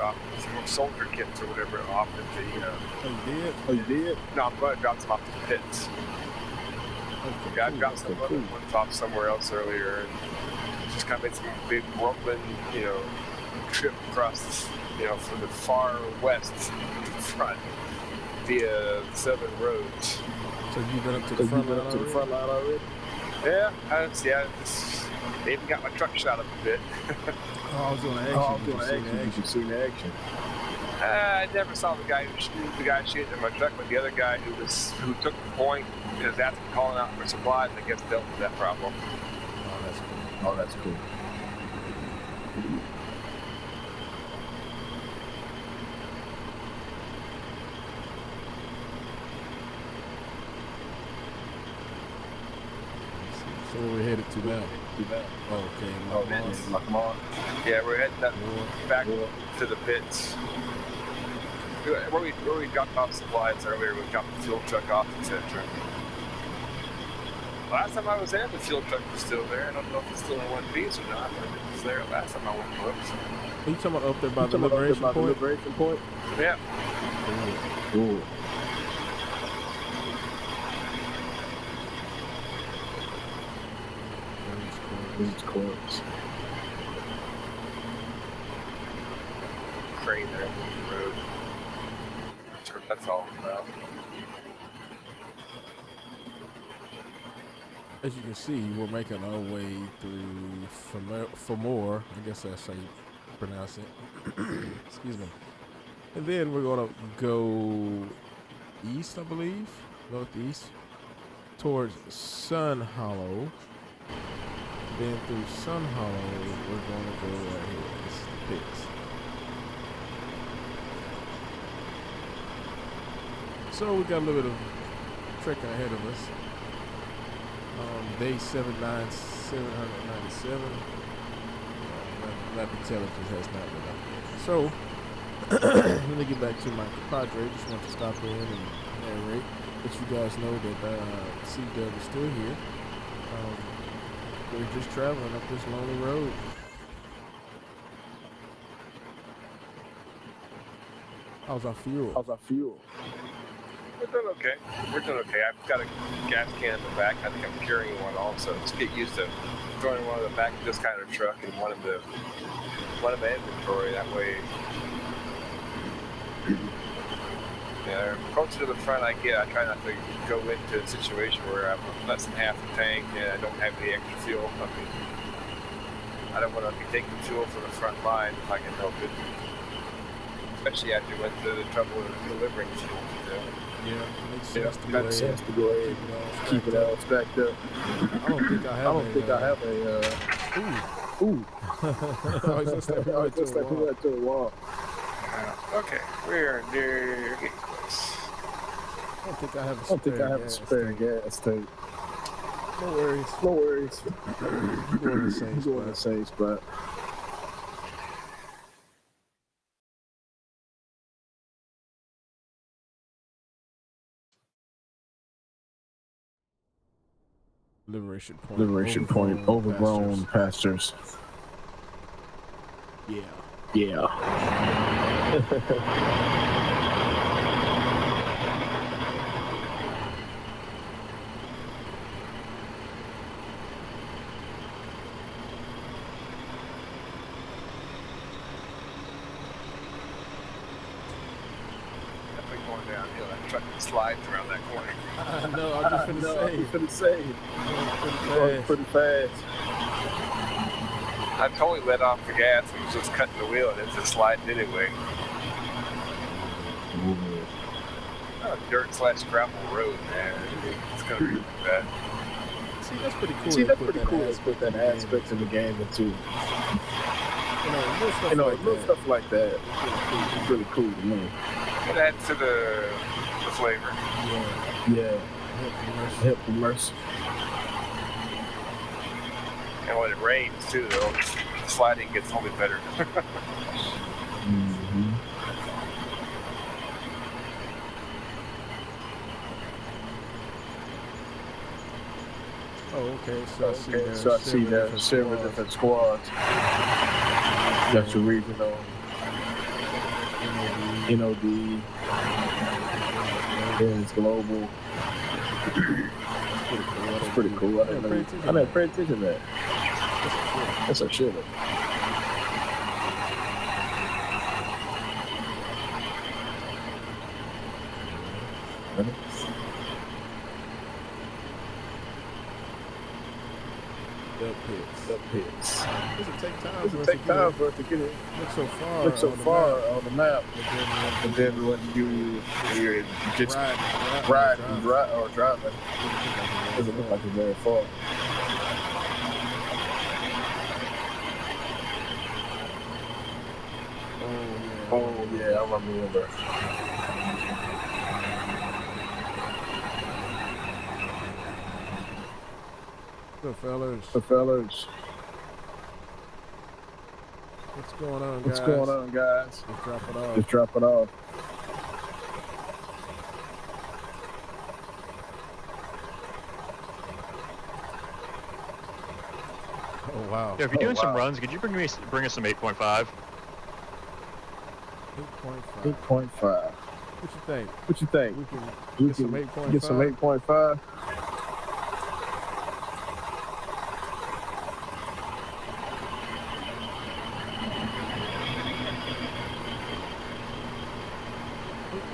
drop some soldier kits or whatever off at the. Oh, you did? Oh, you did? No, I'm going to drop some off the pits. Okay, Yeah, I dropped some other ones off somewhere else earlier, and just kind of made some big rumbling, trip across, from the far west to the front via southern roads. So you've been up to the front line already? Yeah, I even got my truck shot up a bit. I was going to ask you, did you see the action? I never saw the guy shooting at my truck, but the other guy who took the point is after calling out for supplies, I guess dealt with that problem. Oh, that's cool. So where we're headed to now? Okay, Lamont. Yeah, we're heading back to the pits. Where we dropped off supplies earlier, we dropped the fuel truck off, etc. Last time I was there, the fuel truck was still there. I don't know if it's still in one piece or not, but it was there last time I went and looked. Are you talking about up there by the Liberation Point? Yeah. Cool. It's close. Crane there on the road. That's what that's all about. As you can see, we're making our way through Famore. I guess that's how you pronounce it. Excuse me. And then we're gonna go east, I believe, northeast, towards Sun Hollow. Then through Sun Hollow, we're going to go right here. This is the pits. So we got a little bit of trekking ahead of us. Day 797. Lab intelligence has not been updated. So let me get back to my compadre. Just want to stop in and narrate. Let you guys know that C-Dub is still here. We're just traveling up this lonely road. How's our fuel? We're doing okay. I've got a gas can in the back. I think I'm carrying one also. Just get used to throwing one in the back of this kind of truck and one in the inventory. That way, yeah, closer to the front I get, I try not to go into a situation where I'm less than half the tank and I don't have any extra fuel. I don't want to be taking fuel from the front line if I can help it. Especially after we went through the trouble of delivering fuel. Yeah, makes sense to go ahead and keep it all stacked up. I don't think I have a ooh. Let's step right to the wall. Okay, we're near getting close. I don't think I have a spare gas tank. No worries. We're going to the same spot. Liberation Point, overgrown pastures. Yeah. Going downhill, that truck slides around that corner. No, I'm just gonna say. Pretty fast. I totally let off the gas and was just cutting the wheel and it's just sliding anyway. Dirt/gravel road, man. It's gonna be like that. See, that's pretty cool. Let's put that aspect in the game too. Little stuff like that. It's really cool to me. It adds to the flavor. Yeah. Help immerse. And when it rains too, though, the sliding gets only better. Mm-hmm. Oh, okay. So I see that several different squads. That's your regional. NOD, it's global. It's pretty cool. I didn't pay attention to that. That's a shit. Up hits. Does it take time for us to get it? Look so far on the map. And then when you're just riding or driving, it doesn't look like it's very far. Oh yeah, I remember. The fellas. What's going on, guys? Just drop it off. Oh wow. Yeah, if you're doing some runs, could you bring us some 8.5? 8.5. What you think? We can get some 8.5.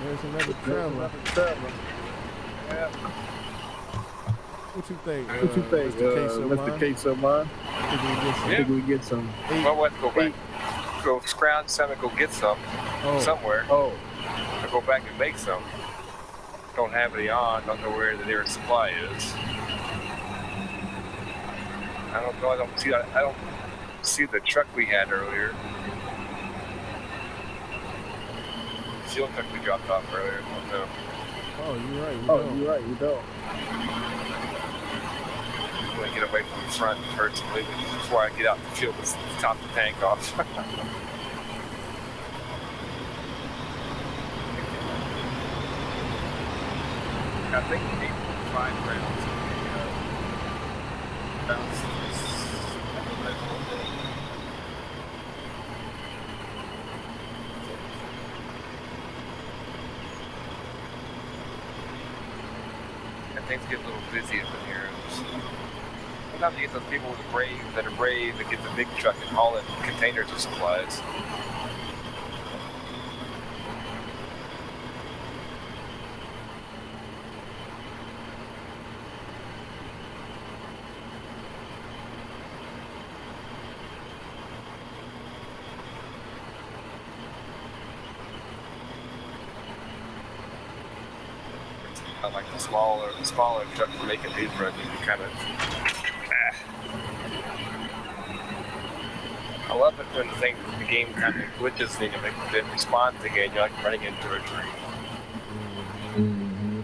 There's another traveler. Yeah. What you think? Mr. Case of mine? Think we get some? Well, let's go back. Go scrounge some and go get some somewhere. I'll go back and make some. Don't have any on. Don't know where the nearest supply is. I don't know. I don't see the truck we had earlier. Fuel truck we dropped off earlier. I don't know. You're right. You don't. I'm gonna get away from the front personally before I get out the field to top the tank off. I think 8.5 rounds bounced things get a little busy up in here. Sometimes you get those people that are brave that get the big truck and haul it in containers of supplies. I like the smaller truck for making these runs. You can kind of. I love it when the game kind of glitches and it responds again. You're like running into a tree. Mm-hmm.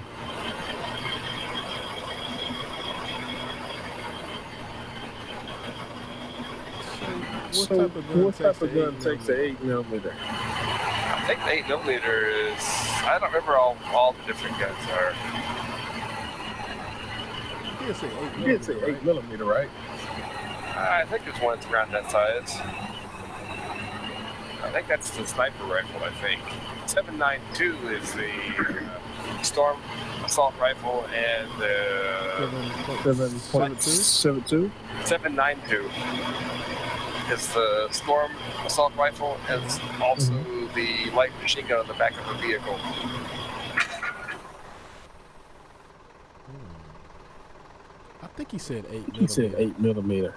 So what type of gun takes an 8mm? I think the 8mm is. I don't remember all the different guns are. You did say 8mm, right? I think there's one that's around that size. I think that's the sniper rifle, I think. 7.92 is the storm assault rifle, and the 7.72? 7.92 is the storm assault rifle, and it's also the light machine gun on the back of the vehicle. I think he said 8mm. He said 8mm.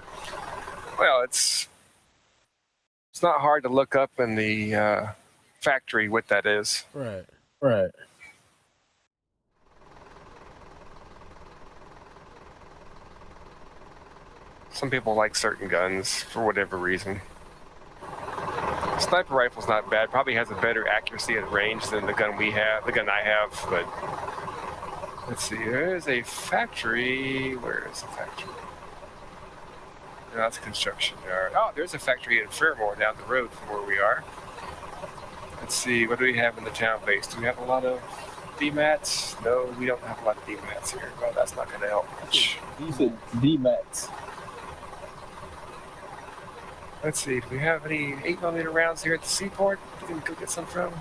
Well, it's not hard to look up in the factory what that is. Right. Some people like certain guns for whatever reason. Sniper rifle's not bad. Probably has a better accuracy and range than the gun I have, but let's see. There's a factory. Where is the factory? No, that's a construction yard. Oh, there's a factory in Fairmore down the road from where we are. Let's see. What do we have in the town base? Do we have a lot of DMATs? No, we don't have a lot of DMATs here. Well, that's not going to help much. You said DMATs. Let's see. Do we have any 8mm rounds here at the seaport? We can go get some from.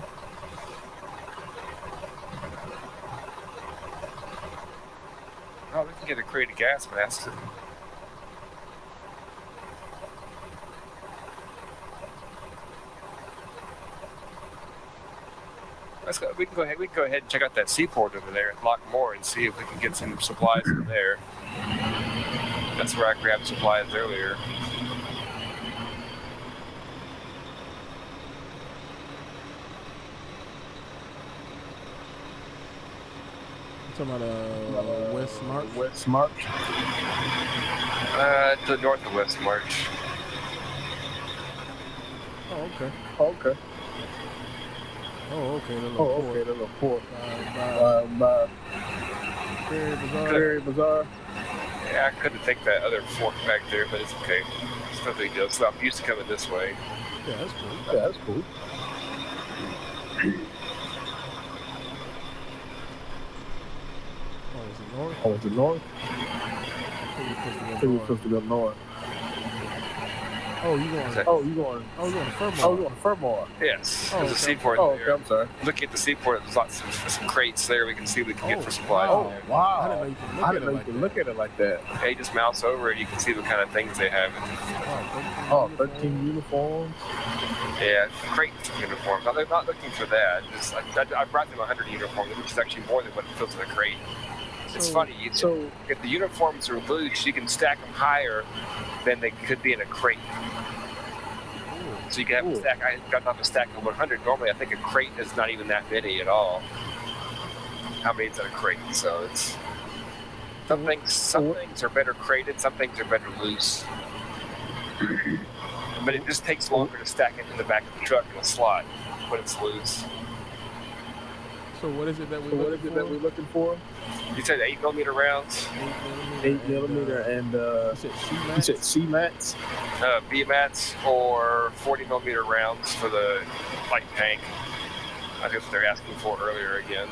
Oh, we can get a crate of gas masks. Let's go. We can go ahead. We can go ahead and check out that seaport over there at Lockmore and see if we can get some supplies from there. That's where I grabbed supplies earlier. Talking about West March? West March. To the north of West March. Oh, okay. Okay. Oh, okay. The little port. The little port. By Very bizarre. Yeah, I couldn't take that other fork back there, but it's okay. It's no big deal. So I'm used to coming this way. Yeah, that's cool. Yeah, that's cool. Oh, is it north? Oh, is it north? I think we're supposed to go north. Oh, you going? You going to Furmore? Oh, you going to Furmore? Yes, Oh, there's a okay. seaport Oh, there. okay, I'm sorry. Looking at the seaport, there's lots of some crates there we can see what we can get for supplies. wow. in there. Wow. I didn't know you could look at it like that. Hey, just mouse over and you can see what kind of things they have. Oh, 13 uniforms. Yeah, crates of uniforms. Now, they're not looking for that. I brought them 100 uniforms, which is actually more than what fills in a crate. It's funny. If the uniforms are loose, you can stack them higher than they could be in a crate. So you can have a stack. I got off a stack of 100. Normally, I think a crate is not even that many at all. How many is in a crate? So it's some things are better crated, some things are better loose. But it just takes longer to stack it in the back of the truck in a slot when it's loose. So what is it that we're looking for? You said 8mm rounds, 8mm and you said C-mats? B-mats, or 40mm rounds for the light tank. I guess they're asking for earlier again.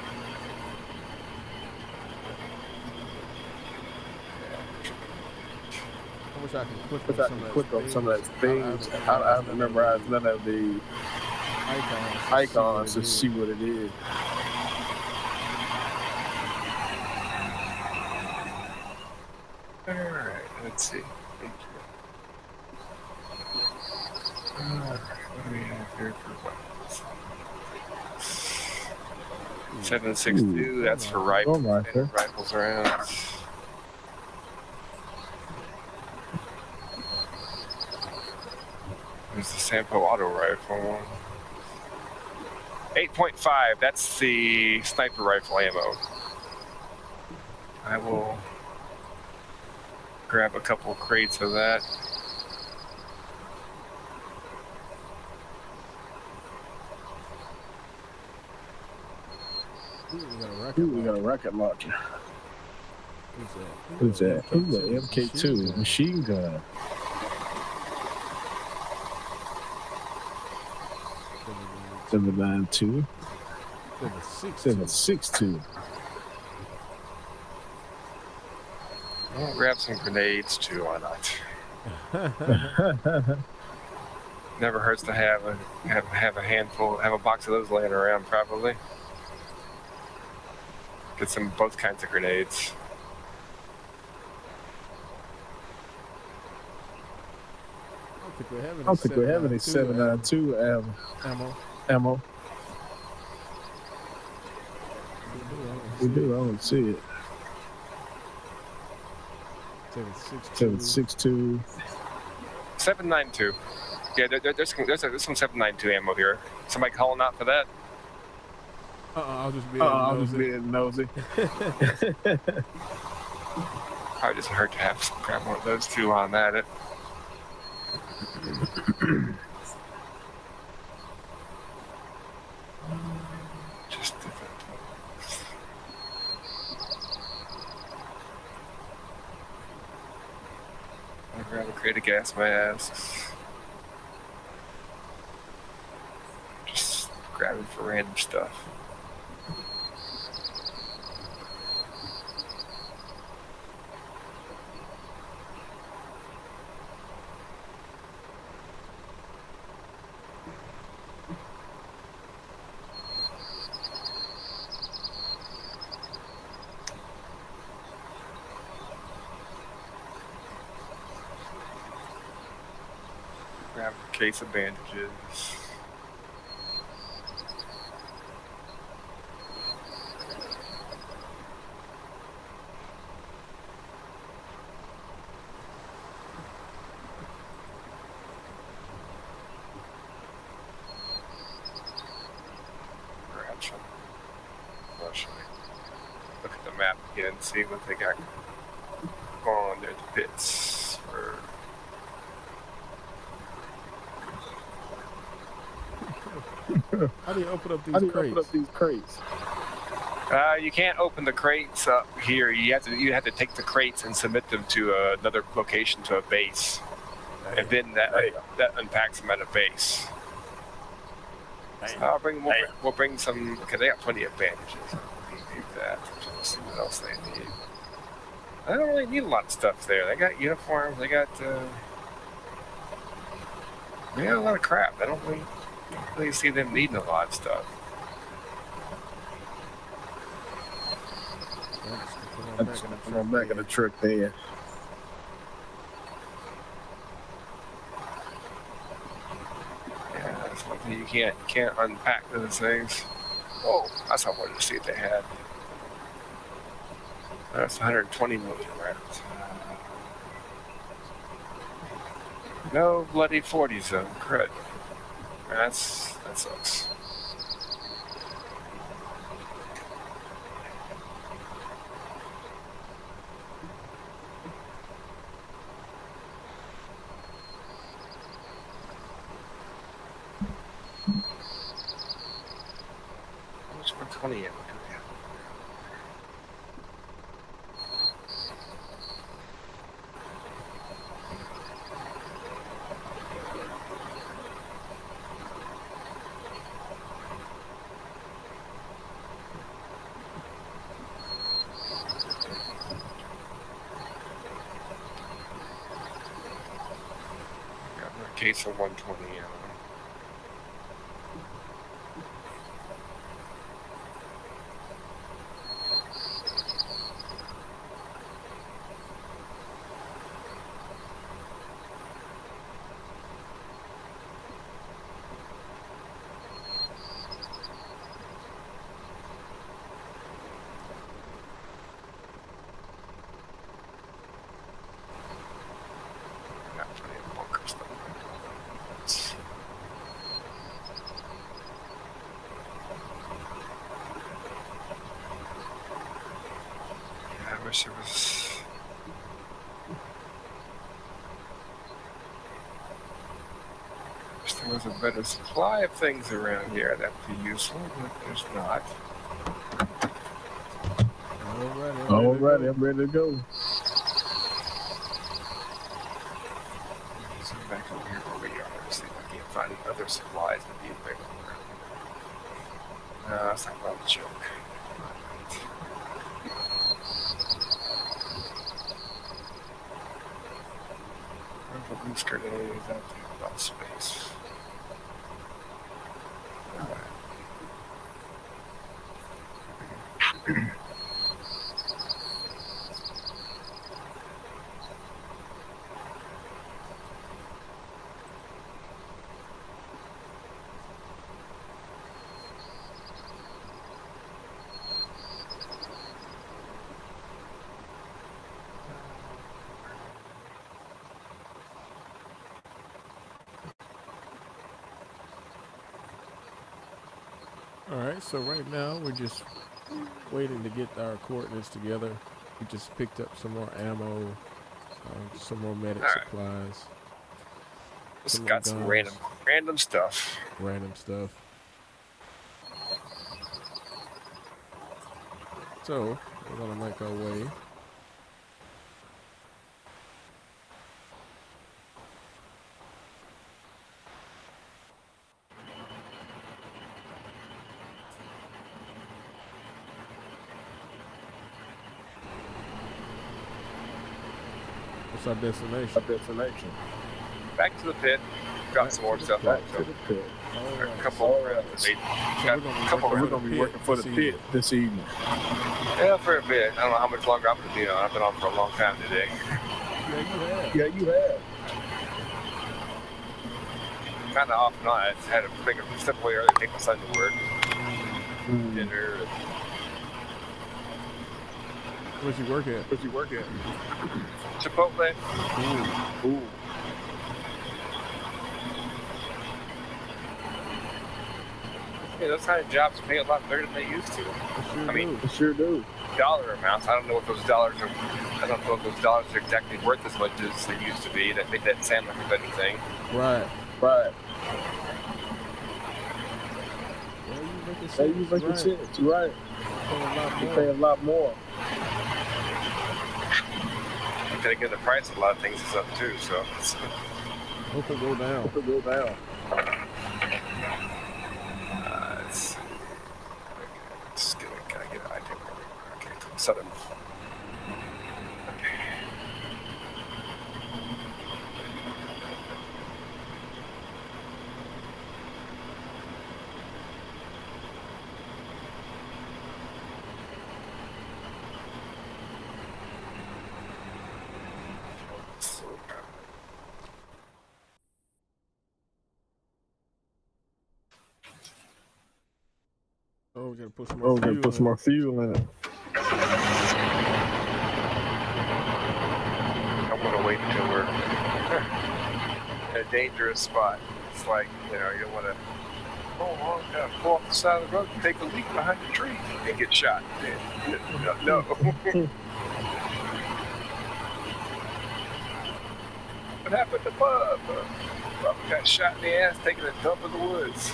I wish I could click on some of those things. I haven't memorized none of the icons to see what it is. Alright, let's see. What do we have here for weapons? 7.62, that's for rifles. Rifles rounds. There's the Sampo auto rifle. 8.5, that's the sniper rifle ammo. I will grab a couple of crates of that. We got a rocket launcher. Who's that? Who's the MK2 machine gun? $7.92. 7.62. I'll grab some grenades too, why not? Never hurts to have a handful, have a box of those laying around probably. Get some both kinds of grenades. I don't think we have any 7.92 ammo. We do, I don't see it. 7.62. 7.92. Yeah, there's some 7.92 ammo here. Somebody calling out for that? I'll just be nosy. Probably doesn't hurt to have grab one of those two on at it. Just different. I'll grab a crate of gas masks. Just grabbing for random stuff. have a case of bandages. Look at the map again, see what they got going on there, the pits. How do you open up these crates? You can't open the crates up here. You have to take the crates and submit them to another location, to a base, and then that unpacks them at a base. So we'll bring some, because they got plenty of bandages. We need that. Let's see what else they need. I don't really need a lot of stuff there. They got uniforms. They got a lot of crap. I don't really see them needing a lot of stuff. I'm back in the truck there. Yeah, that's one thing you can't unpack those things. Oh, that's what I wanted to see if they had. That's 120 million rounds. No bloody 40 zone. Crud. That sucks. How much 120 ammo do we have? Case of 120 ammo. Got plenty of bunker stuff. I wish there was a better supply of things around here that'd be useful, but there's not. Alright, I'm ready to go. So back over here where we are, see if I can't find other supplies that be available. No, that's not about a joke. A loose grenade out there about space. Alright, so right now we're just waiting to get our coordinates together. We just picked up some more ammo, some more medic supplies. Just got some random stuff. Random stuff. So, we're gonna make our way. What's our destination? Back to the pit. Got some more stuff out. To the pit. A couple rounds. We're gonna be working for the pit this evening. Yeah, for a bit. I don't know how much longer I'm gonna be on. I've been on for a long time today. Yeah, you have. kind of off and on. I had to make a step away early to take my son to work, dinner. And Where'd you work at? Chipotle. Ooh. Yeah, those kind of jobs pay a lot better than they used to. They sure do. Dollar amounts. I don't know what those dollars are. I don't know if those dollars are exactly worth as much as they used to be. That made that sound like a better thing. Right. Right. Hey, you making sense. You're right. You pay a lot more. Then again, the price of a lot of things is up too. So Hope it go down. Can I get an item? Okay, Southern. Okay. Oh, we gotta put some more fuel in it. I'm gonna wait until we're in a dangerous spot. It's like, you don't want to pull off the side of the road and take a leak behind the tree and get shot. No. What happened to Bub? Bub got shot in the ass taking a dump in the woods.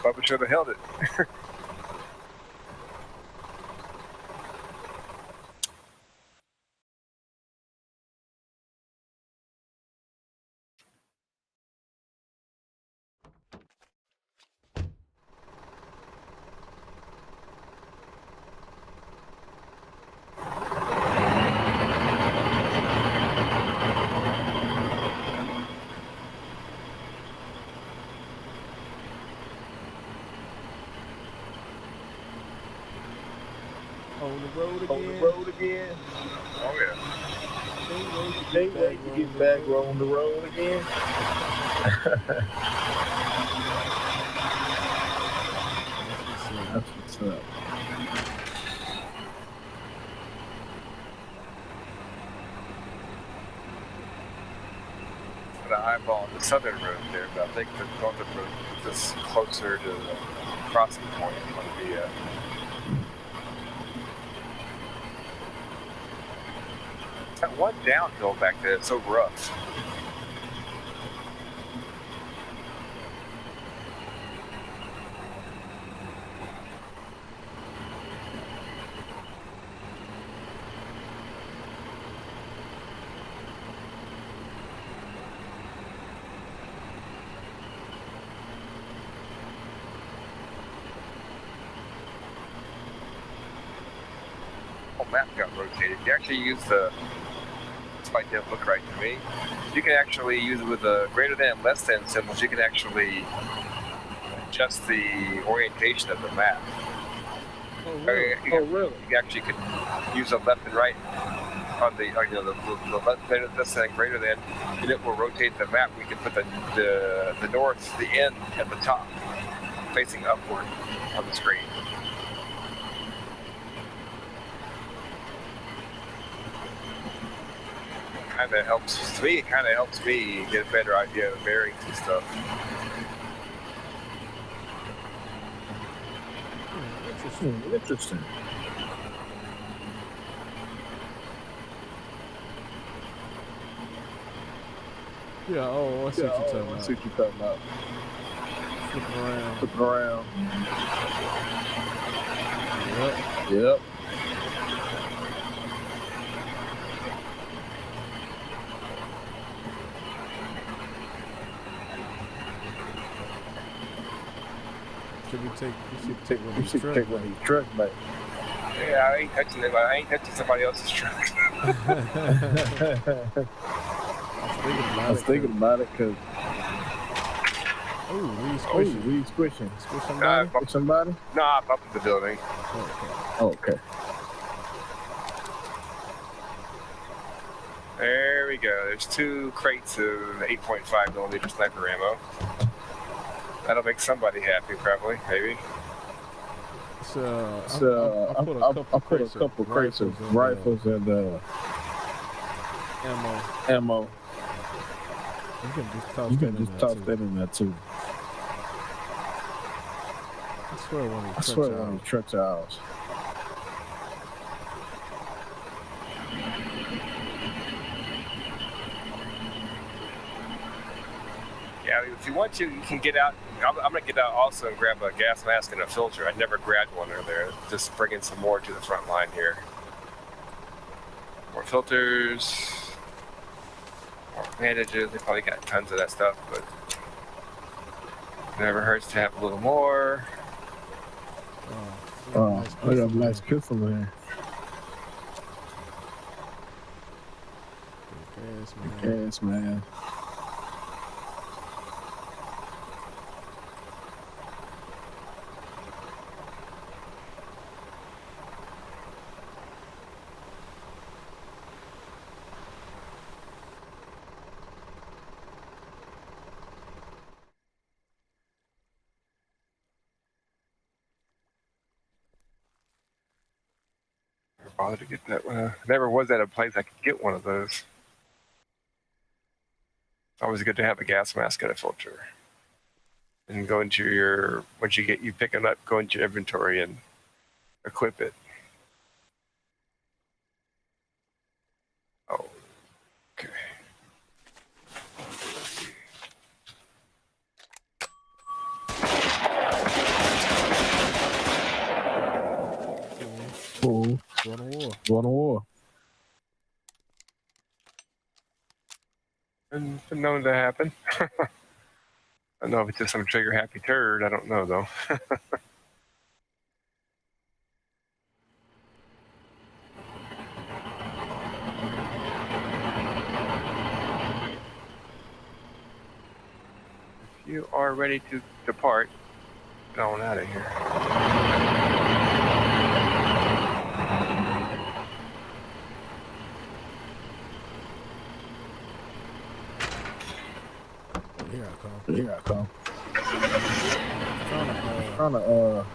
Bubba should have held it. On the road again. Oh yeah. Can't wait to get back on the road again. That's what's up. The eyeball the southern road there, but I think the northern road is just closer to the crossing point on the that one downhill back there, it's so rough. Oh, map got rotated. You actually use the might didn't look right to me. You can actually use it with the greater than and less than symbols. You can actually adjust the orientation of the map. Oh, really? You actually could use a left and right on the the left less than greater than, and it will rotate the map. We can put the north, the end at the top, facing upward on the screen. Kind of helps me. It kind of helps me get a better idea of bearings and stuff. Interesting. Yeah. Oh, I see what you're talking about. Flipping around. Yep. You should take one of these trucks back. Yeah, I ain't touching it. I ain't touching somebody else's truck. I was thinking about it because. Oh, we squishing. Squish somebody? Nah, I'm up in the building. Okay. There we go. There's 2 crates of 8.5 millimeter sniper ammo. That'll make somebody happy, probably, maybe. So I put a couple crates of rifles and ammo. You can just toss that in there too. I swear one of these trucks are ours. Yeah, if you want to, you can get out. I'm going to get out also and grab a gas mask and a filter. I never grabbed one earlier. Just bringing some more to the front line here. More filters. More bandages. They probably got tons of that stuff, but never hurts to have a little more. Oh, I got a nice pistol in here. Yes, man. Bother to get that one. Never was at a place I could get one of those. It's always good to have a gas mask and a filter. And go into your, once you pick them up, go into your inventory and equip it. Oh, okay. Cool. Going to war. It's been known to happen. I don't know if it's just some trigger happy turd. I don't know though. If you are ready to depart, get on out of here. Here I come. Trying to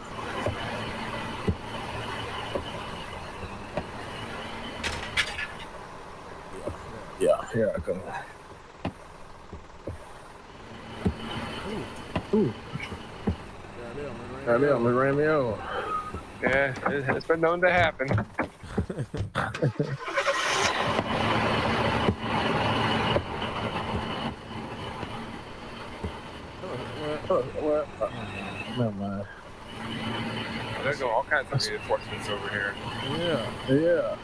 Yeah, here I come. Ooh. Goddamn, it ran me over. Yeah, it's been known to happen. Well, never mind. There's all kinds of reinforcements over here. Yeah.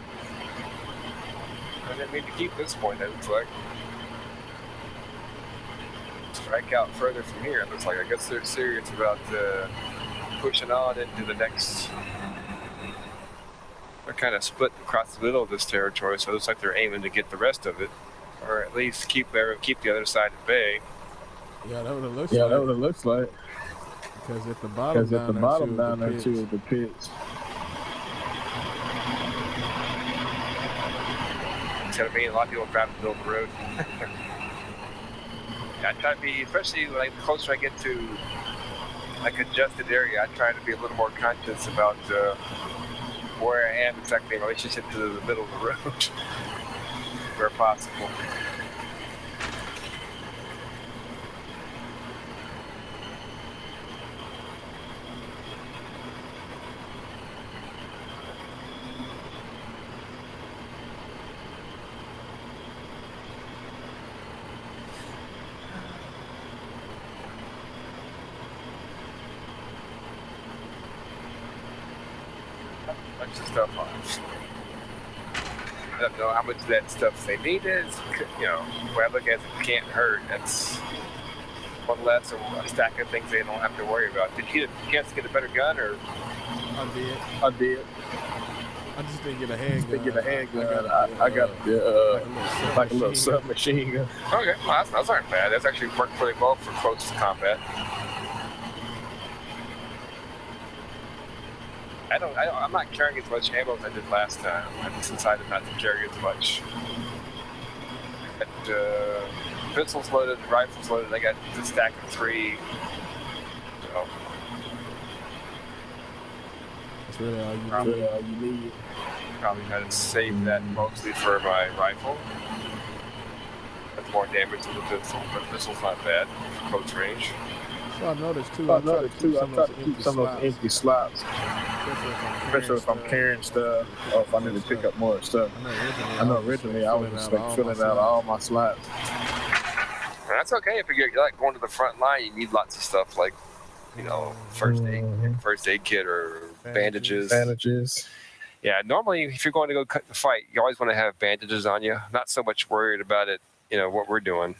I didn't mean to keep this point, it looks like. Strike out further from here, it looks like. I guess they're serious about pushing on into the next. They're kind of split across the middle of this territory, so it looks like they're aiming to get the rest of it. Or at least keep the other side at bay. Yeah, that what it looks like. That what it looks like. Because at the bottom down there too, the pits. Instead of being a lot of people driving the middle of the road. I try to be, especially like the closer I get to like a congested area, I try to be a little more conscious about where I am exactly in relationship to the middle of the road, where possible. Bunch of stuff on. I don't know how much of that stuff they needed. You know, when I look at it, it can't hurt. That's one less or a stack of things they don't have to worry about. Did you get a chance to get a better gun, or? I did. I just didn't get a handgun. I got like a little submachine gun. Okay, well, those aren't bad. That's actually worked pretty well for close combat. I'm not carrying as much ammo as I did last time. I just decided not to carry as much. pistols loaded, rifles loaded. I got the stack of 3. So, That's really all you need. Probably gotta save that mostly for my rifle. That's more damage than the pistol, but the pistol's not bad. Close range. So I noticed too. I try to keep some of those empty slots. Especially if I'm carrying stuff or if I need to pick up more stuff. I know originally I was just like filling out all my slots. That's okay if you're like going to the front line. You need lots of stuff like, first aid kit or bandages. Yeah, normally if you're going to go cut the fight, you always want to have bandages on you. Not so much worried about it, what we're doing.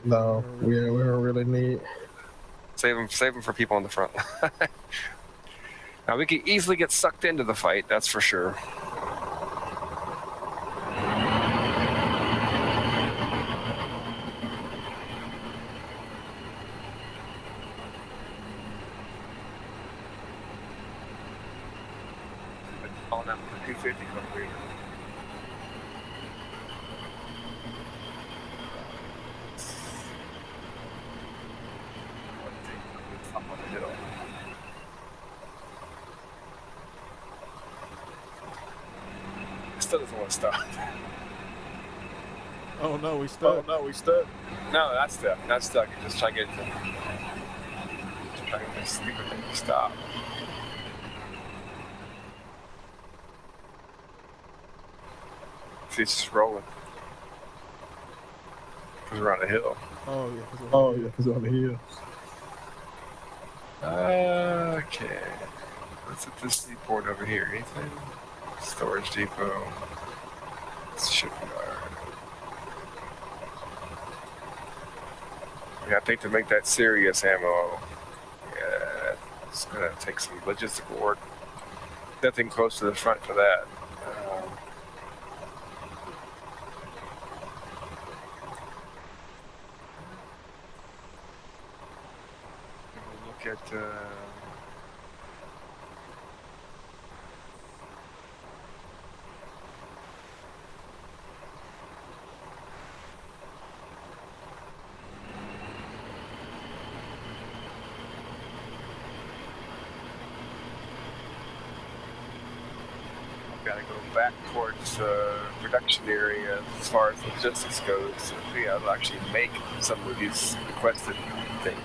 No, we don't really need. Save them for people on the front. Now we can easily get sucked into the fight. That's for sure. Oh, no, 250 complete. Still doesn't want to stop. Oh no, we stuck. No, that's stuck. Not stuck. Just try to get it to this stupid thing to stop. See, it's just rolling. Because we're on a hill. Oh yeah, because on the hill. Okay. What's at this seaport over here? Anything? Storage depot. Shipyard. Yeah, I think to make that serious ammo, yeah, it's gonna take some logistical work. Nothing close to the front for that. Look at. Gotta go back towards production area as far as logistics goes. So I'll actually make some of these requested things.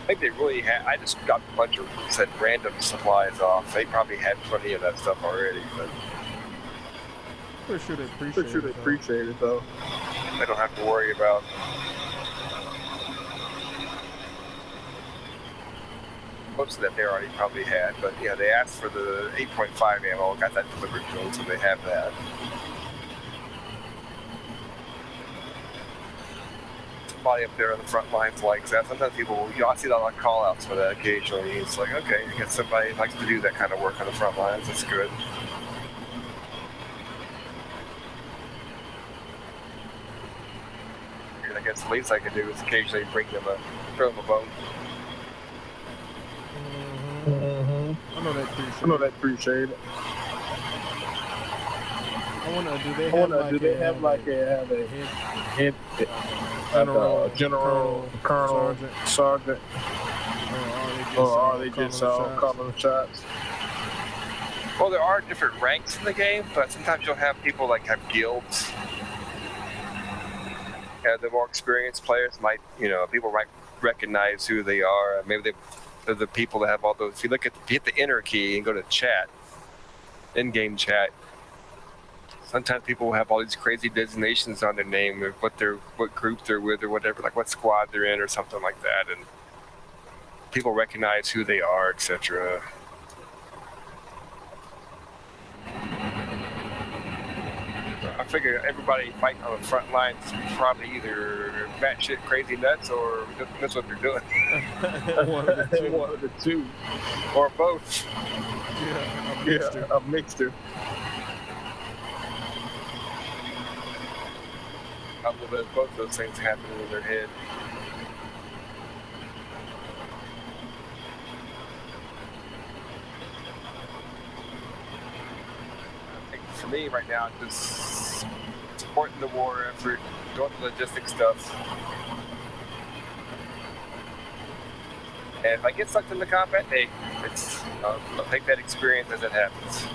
I think they really had. I just got a bunch of random supplies off. They probably had plenty of that stuff already, but pretty sure they appreciate it though. They don't have to worry about. Most of that they already probably had, but yeah, they asked for the 8.5 ammo, got that delivered to them, so they have that. Somebody up there on the front lines likes that. Sometimes people, I see a lot of call outs for that occasionally. It's like, okay, you get somebody who likes to do that kind of work on the front lines, that's good. And I guess the least I can do is occasionally throw them a bone. I know that appreciate it. I wonder, do they have like a head general, colonel, sergeant, or are they just all calling the shots? Well, there are different ranks in the game, but sometimes you'll have people like have guilds. The more experienced players might, people might recognize who they are. Maybe they're the people that have all those. If you hit the enter key and go to chat, in-game chat, sometimes people will have all these crazy designations on their name, or what group they're with, or whatever, like what squad they're in, or something like that, and people recognize who they are, etc. I figure everybody fighting on the front lines is probably either batshit crazy nuts or that's what they're doing. One of the two. Or both. Yeah, a mixture. A little bit of both those things happening in their head. For me right now, just supporting the war effort, doing the logistic stuff. And if I get sucked into combat, hey, I'll take that experience as it happens.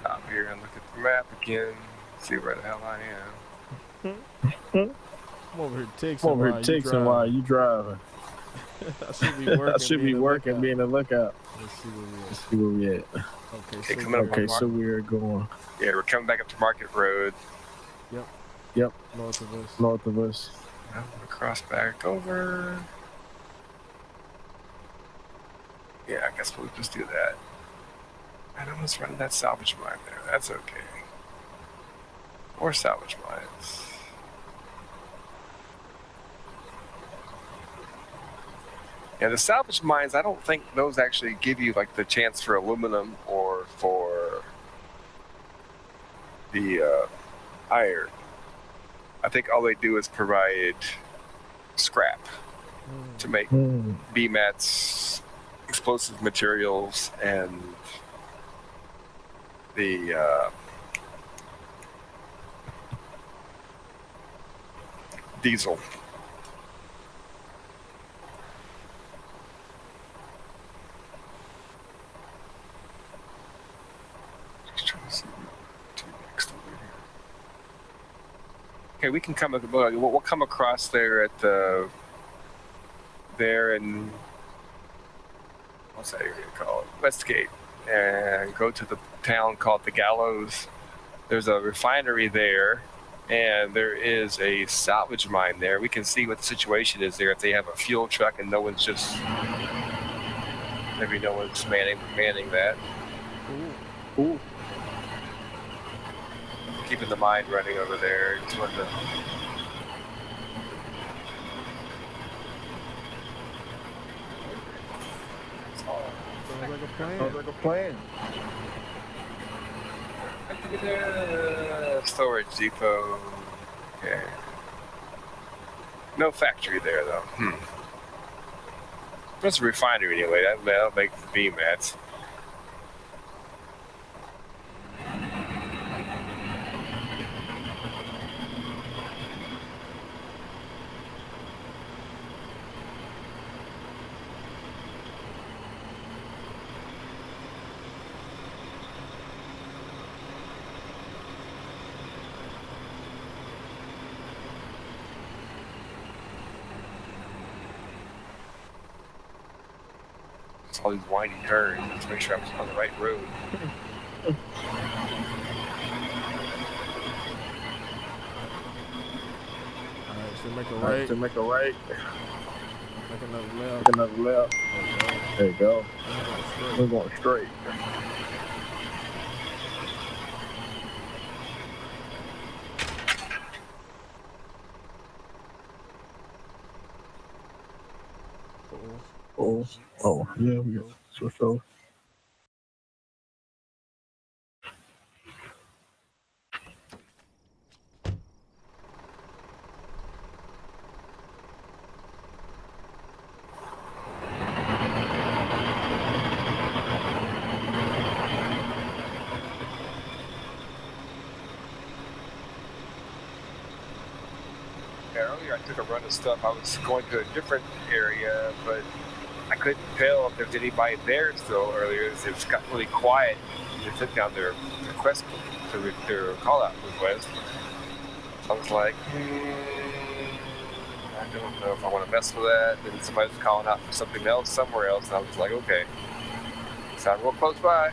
Stop here and look at the map again, see where the hell I am. I'm over here texting while you driving. I should be working, being a lookout. Let's see where we at. Okay, so we're going. Yeah, we're coming back up to Market Road. Yep. North of us. I'm gonna cross back over. Yeah, I guess we'll just do that. I don't want to run that salvage mine there. That's okay. Or salvage mines. Yeah, the salvage mines, I don't think those actually give you like the chance for aluminum or for the iron. I think all they do is provide scrap to make BMATs, explosive materials, and the diesel. Just trying to see what next over here. Okay, we can come. We'll come across there at there in what's that area called? Westgate, and go to the town called the Gallows. There's a refinery there, and there is a salvage mine there. We can see what the situation is there. If they have a fuel truck and no one's manning that. Ooh. Keeping the mine running over there. Just wanted to... Sounds like a plan. Storage depot. Okay. No factory there though. That's a refinery anyway. That'll make the BMATs. All these winding turns. Let's make sure I'm on the right road. Alright, so make a right. Make another left. There you go. We're going straight. Oh, yeah, we go. Switch over. Earlier I took a run of stuff. I was going to a different area, but I couldn't tell if there was anybody there still earlier. It got really quiet. They took down their request, their call-out request. So I was like, I don't know if I want to mess with that. Then somebody was calling out for something else somewhere else, and I was like, okay. So I'm real close by.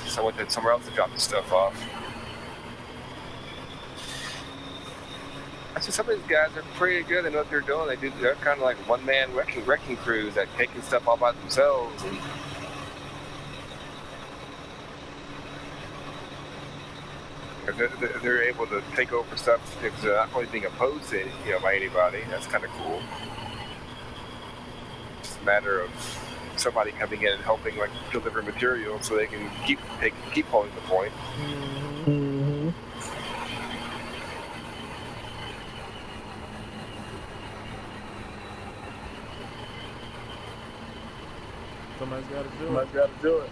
So I went somewhere else to drop the stuff off. Actually, some of these guys are pretty good. They know what they're doing. They're kind of like one-man wrecking crews that taking stuff all by themselves. And they're able to take over stuff if they're not really being opposed to, by anybody. That's kind of cool. It's just a matter of somebody coming in and helping, like, deliver material so they can keep holding the point. Mm-hmm. Somebody's got to do it. Somebody's got to do it.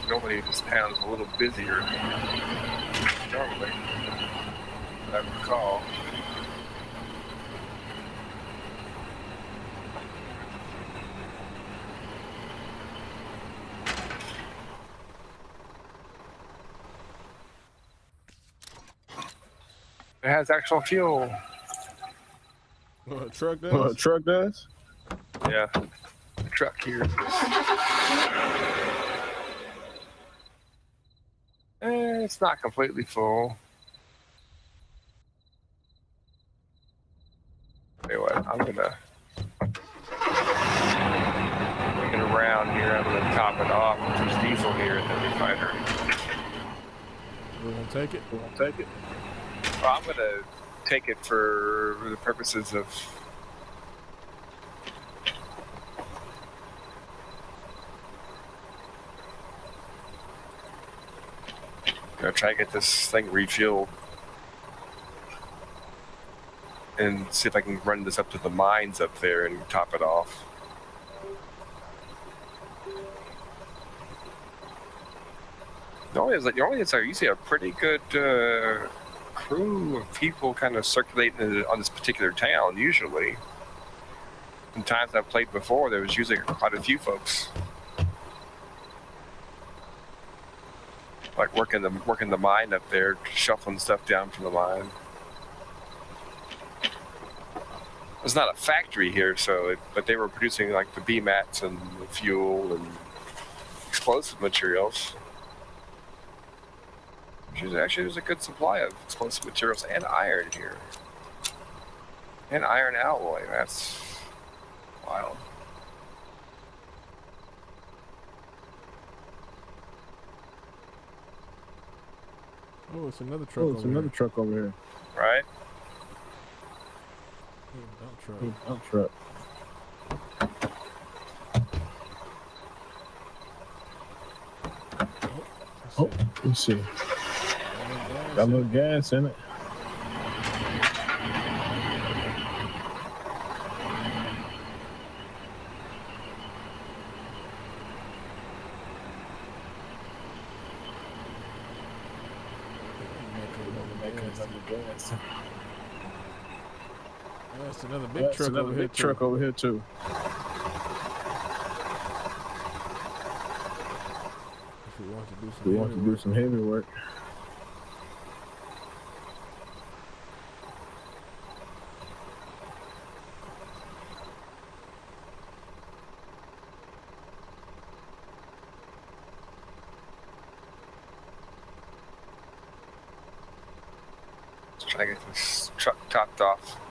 Normally this town's a little busier normally, I recall. It has actual fuel. A truck does? A truck does? Yeah, the truck here. It's not completely full. Anyway, I'm gonna bring it around here. I'm gonna top it off. There's diesel here in the refiner. We're gonna take it? We're gonna take it? Well, I'm gonna take it for the purposes of try to get this thing refueled and see if I can run this up to the mines up there and top it off. The only is I usually a pretty good crew of people kind of circulating on this particular town. Usually, in times I've played before, there was usually quite a few folks. Like working the mine up there, shuffling stuff down from the mine. It's not a factory here, but they were producing like the B-mats and the fuel and explosive materials. Actually, there's a good supply of explosive materials and iron here. And iron alloy, that's wild. Oh, it's another truck over here. Right? Dump truck. Oh, let's see. Got a little gas in it. That's another big truck over here too. If we want to do some heavy work. Let's try to get this truck topped off.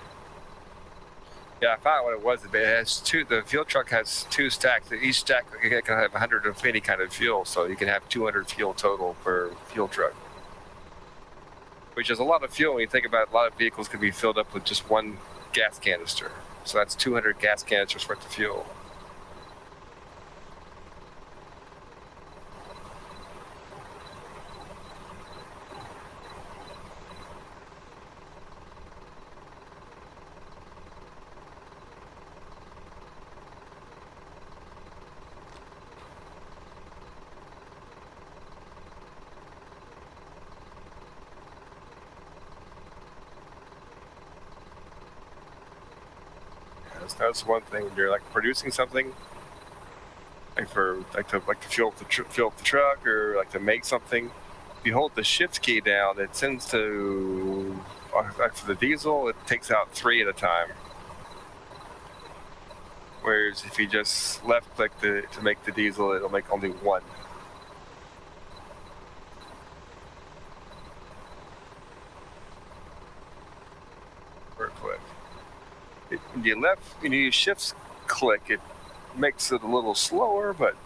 Yeah, I found out what it was. It has the fuel truck has 2 stacks. Each stack can have 100 of any kind of fuel, so you can have 200 fuel total per fuel truck. Which is a lot of fuel when you think about it. A lot of vehicles can be filled up with just one gas canister. So that's 200 gas canisters worth of fuel. That's one thing when you're like producing something, like to fuel up the truck or like to make something. If you hold the shift key down, it tends to, like for the diesel, it takes out 3 at a time. Whereas if you just left click to make the diesel, it'll make only one. Per click. When you use shift click, it makes it a little slower, but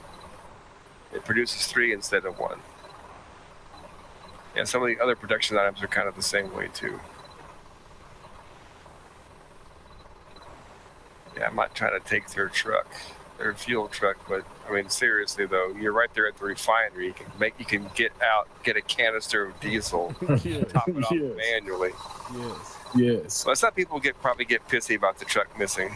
it produces 3 instead of 1. And some of the other production items are kind of the same way too. Yeah, I'm not trying to take their fuel truck, but I mean seriously though, you're right there at the refinery. You can get a canister of diesel, top it off manually. Yes. Well, some people probably get pissy about the truck missing.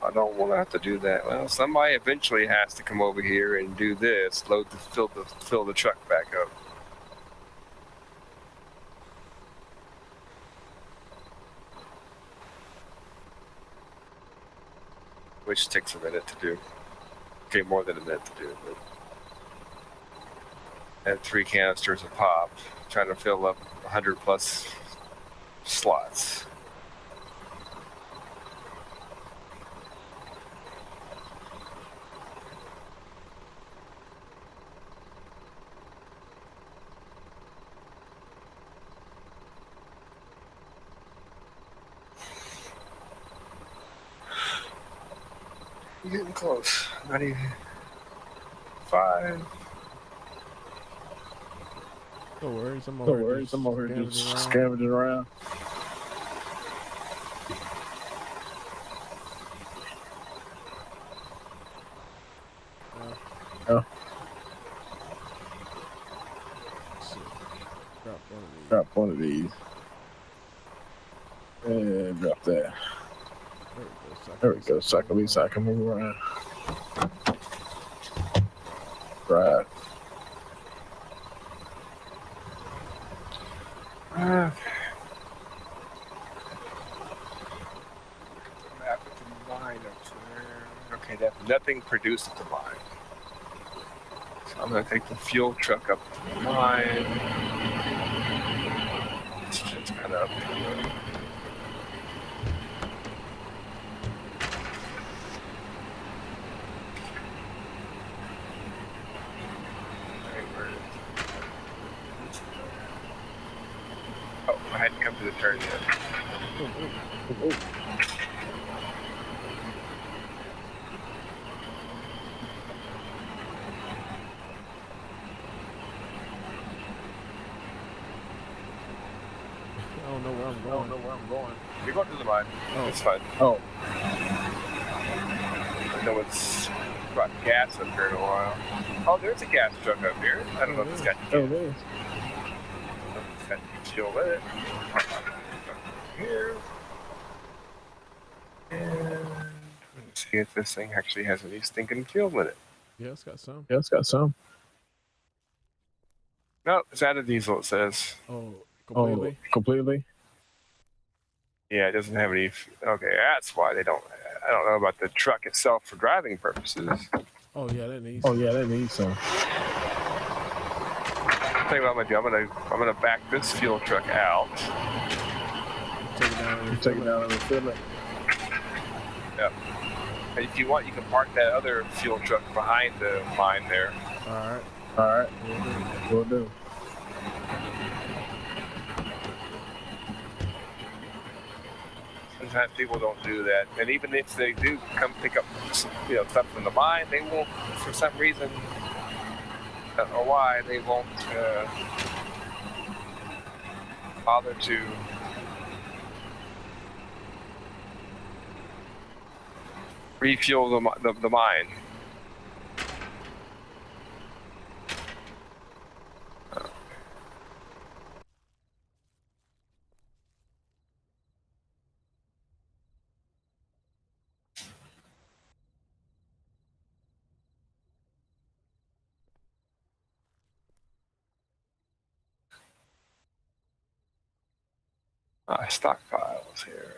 I don't want to have to do that. Well, somebody eventually has to come over here and do this, fill the truck back up. Which takes a minute to do. Okay, more than a minute to do. But and 3 canisters a pop, trying to fill up 100 plus slots. You're getting close. 95. Don't worry, I'm over here just scavenging around. Oh. Drop one of these. And drop that. There we go. So at least I can move around. Right. Okay. Map at the mine up there. Okay, nothing produced at the mine. So I'm gonna take the fuel truck up to the mine. It's kind of up to the I hadn't come to the turn yet. I don't know where I'm going. You're going to the mine. Oh. It's fine. Oh. I know it's brought gas up here in a while. Oh, there's a gas truck up here. I don't know if it's got gas. Oh, there is. It's got fuel in it. Here. And let's see if this thing actually has any stinking fuel in it. Yeah, it's got some. No, it's out of diesel, it says. Oh, completely? Yeah, it doesn't have any. Okay, that's why they don't. I don't know about the truck itself for driving purposes. Oh, yeah, that needs some. I'll tell you what I'm gonna do. I'm gonna back this fuel truck out. Take it down and refill it. Yep. And if you want, you can park that other fuel truck behind the mine there. All right. We'll do. Sometimes people don't do that, and even if they do come pick up, stuff from the mine, they won't, for some reason, I don't know why, they won't bother to refuel the mine. Stockpiles here.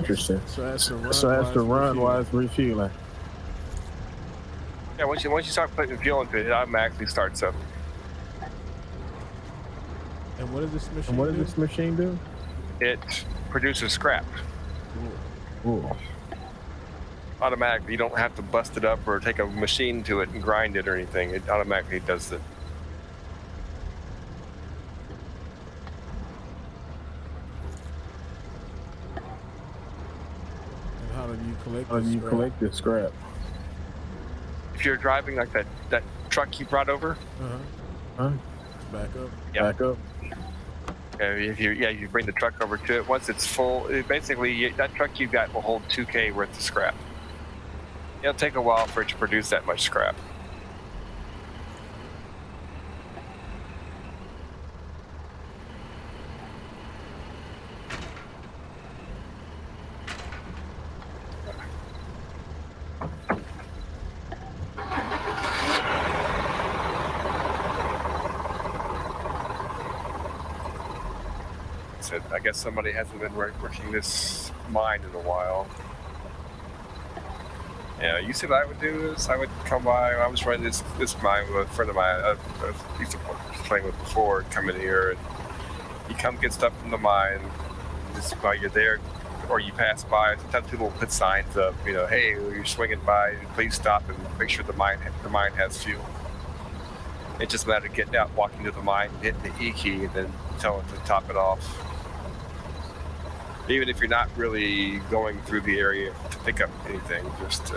Interesting. So as to run while it's refueling. Yeah, once you start putting fuel into it, it automatically starts up. And what does this machine do? It produces scrap Cool. automatically. You don't have to bust it up or take a machine to it and grind it or anything. It automatically does it. And how do you collect this scrap? If you're driving like that truck you brought over, Back up. yeah. Back up. If you bring the truck over to it. Once it's full, that truck you got will hold 2K worth of scrap. It'll take a while for it to produce that much scrap. I guess somebody hasn't been working this mine in a while. Yeah, usually what I would do is I would come by. I was running this mine with a friend of mine I used to playing with before. Come in here and you come get stuff from the mine. Just while you're there, or you pass by, sometimes people will put signs up. You know, hey, you're swinging by, please stop and make sure the mine has fuel. It's just a matter of getting out, walking to the mine, hitting the E key, and then telling it to top it off. Even if you're not really going through the area to pick up anything, just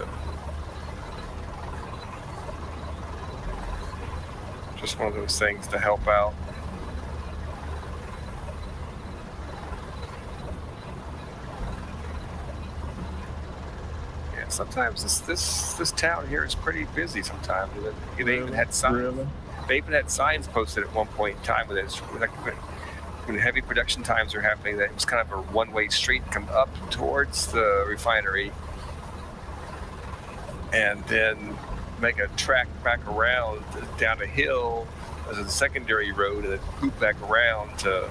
one of those things to help out. Yeah, sometimes this town here is pretty busy. Sometimes they even had signs. Really? They even had signs posted at one point in time with it. When heavy production times were happening, that it was kind of a one-way street come up towards the refinery and then make a track back around down a hill as a secondary road and then loop back around to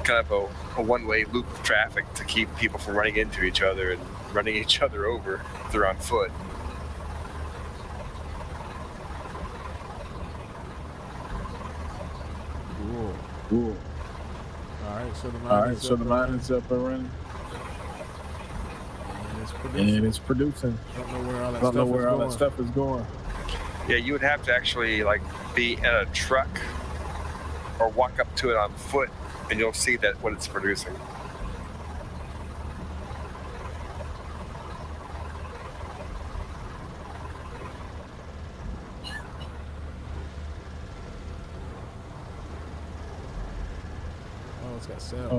kind of a one-way loop of traffic to keep people from running into each other and running each other over if they're on foot. Cool. All right, so the mine is up and running. And it's producing. I don't know where all that stuff is going. Yeah, you would have to actually be in a truck or walk up to it on foot, and you'll see that what it's producing.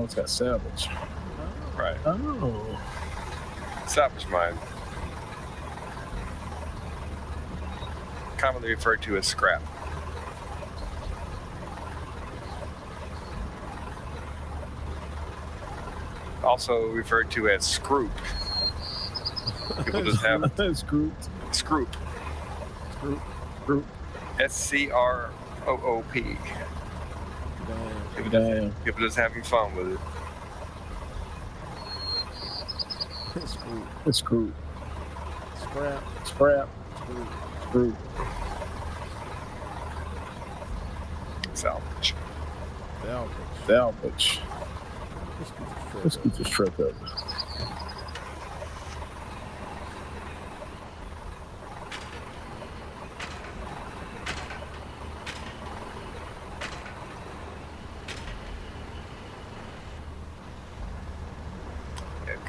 It's got salvage. Right. Oh. Salvage mine. Commonly referred to as scrap. Also referred to as scroop. People just have Scroop. scroop. Scroop. SCROOP. Damn. People just having fun with it. It's screwed. Scrap. Screwed. Salvage. Let's get this truck up.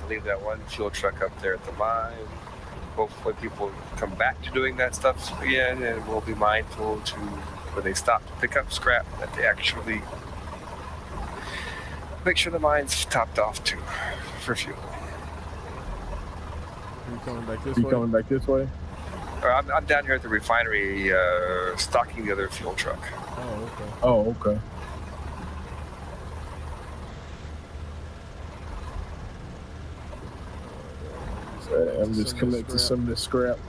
Leave that one fuel truck up there at the mine. Hopefully people come back to doing that stuff again, and we'll be mindful to, when they stop to pick up scrap, that they actually make sure the mine's topped off too for fuel. Are you coming back this way? I'm down here at the refinery stocking the other fuel truck. Oh, okay. I'm just collecting some of this scrap.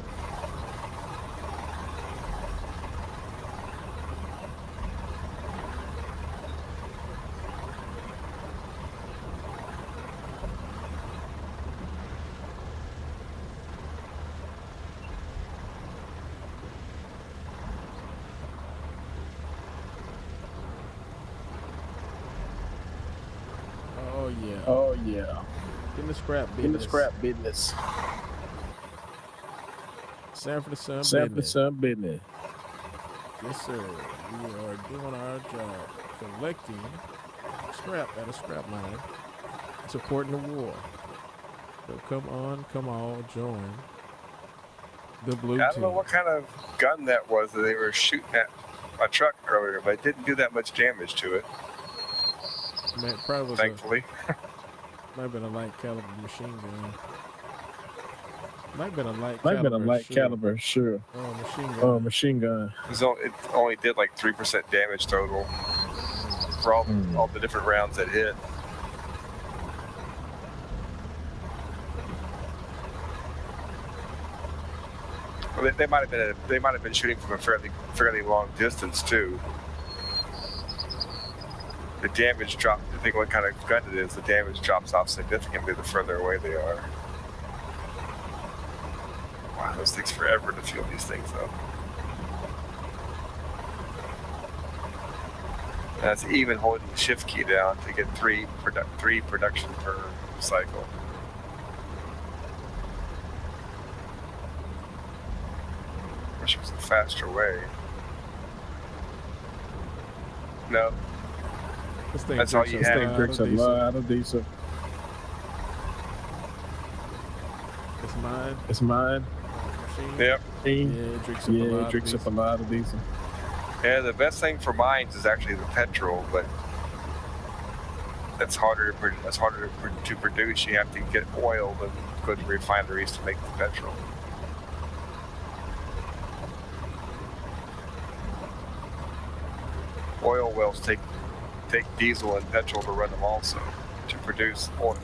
yeah. Oh yeah. In the scrap business. In the scrap business. Sanford and Sanford Son business. business. Yes, sir. We are doing our job, collecting scrap at a scrap mine, supporting the war. So come on, come all, join the blue team. I don't know what kind of gun that was that they were shooting at a truck earlier, but it didn't do that much damage to it. Man, probably was thankfully. Might have been a light caliber machine gun. Might have been a light caliber, sure. Machine gun. Machine gun. It only did like 3% damage total for all the different rounds that hit. Well, they might have been shooting from a fairly long distance too. The damage drops. Depending on what kind of gun it is, the damage drops off significantly the further away they are. Wow, those takes forever to fuel these things though. That's even holding the shift key down to get three production per cycle. Wish it was a faster way. No. That's all you This thing have. drinks a lot of diesel. It's mine. It's mine. Machine. Yep. It drinks up a lot of diesel. Yeah, the best thing for mines is actually the petrol, but that's harder to produce. You have to get oil and go to refineries to make the petrol. Oil wells take diesel and petrol to run them also to produce oil.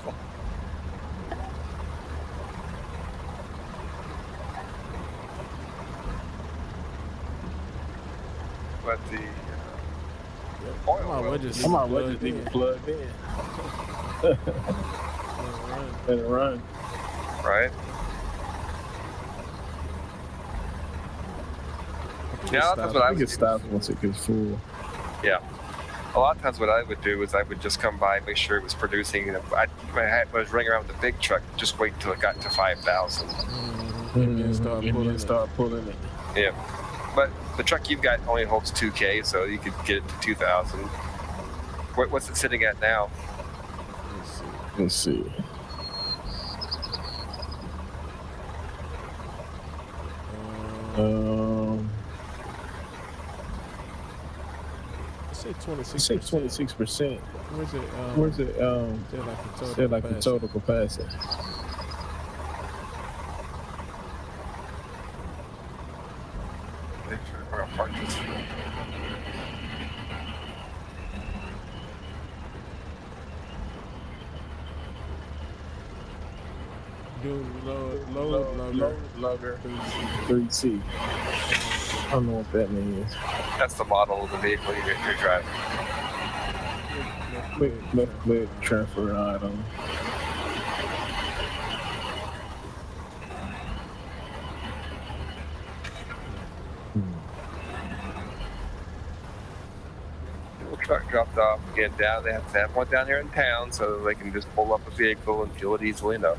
But the oil well just need to plug in. Let it run. Right? Yeah, that's what I would do. Stop once it gets full. Yeah. A lot of times what I would do is I would just come by and make sure it was producing. And I was running around with the big truck, just wait until it got to 5,000. And start pulling it. Yeah. But the truck you've got only holds 2K, so you could get it to 2,000. What's it sitting at now? Let's see. Say 26%. Say 26%. Where's it? Say like the total capacity. Load lugger 3C. I don't know what that means. That's the model of the vehicle you're driving. Left click, transfer item. The truck dropped off, get down. They have to have one down here in town so they can just pull up a vehicle and fuel it easily enough.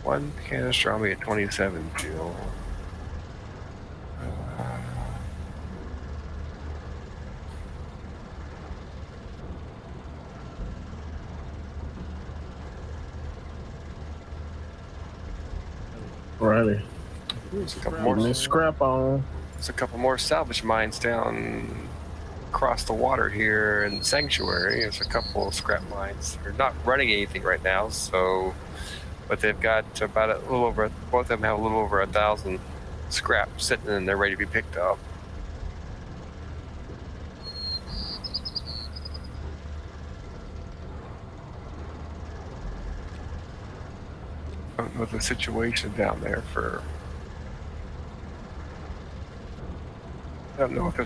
One canister on me at 27 fuel. Righty. There's a couple more. Let's scrap on. There's a couple more salvage mines down across the water here in the sanctuary. There's a couple of scrap mines. They're not running anything right now, so. But they've got about a little over. Both of them have a little over 1,000 scrap sitting in there ready to be picked up. I don't know the situation down there for. I don't know if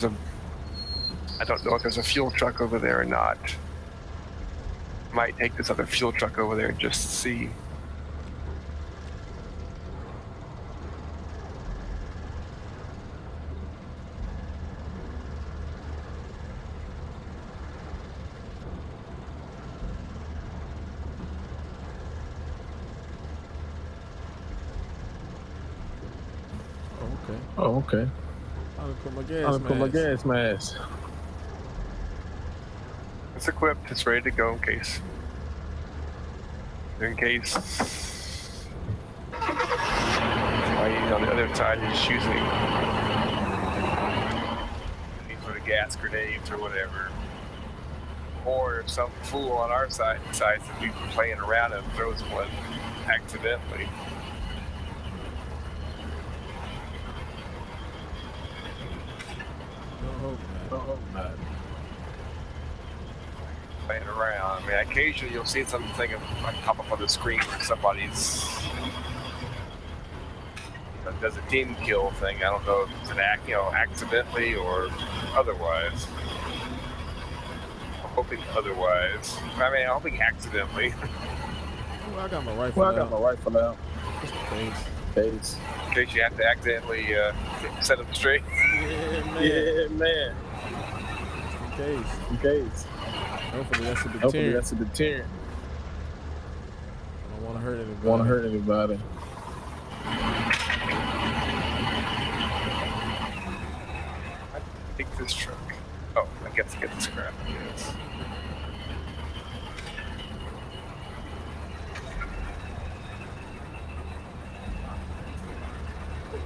there's a fuel truck over there or not. Might take this other fuel truck over there and just see. okay. Oh, okay. I'll put my I'll put my gas mask. It's equipped. It's ready to go in case. On the other side is using any sort of gas grenades or whatever. Or if some fool on our side decides to be playing around and throws one accidentally. Don't hope not. Playing around. I mean, occasionally you'll see something pop up on the screen where somebody's does a team kill thing. I don't know if it's an accidentally or otherwise. I'm hoping otherwise. I mean, I'm hoping accidentally. Well, I got my rifle out. Just in case. In case you have to accidentally set them straight. Yeah, man. In case. Hopefully that's a deterrent. I don't want to hurt anybody. Take this truck. Oh, I guess get this crap. Yes.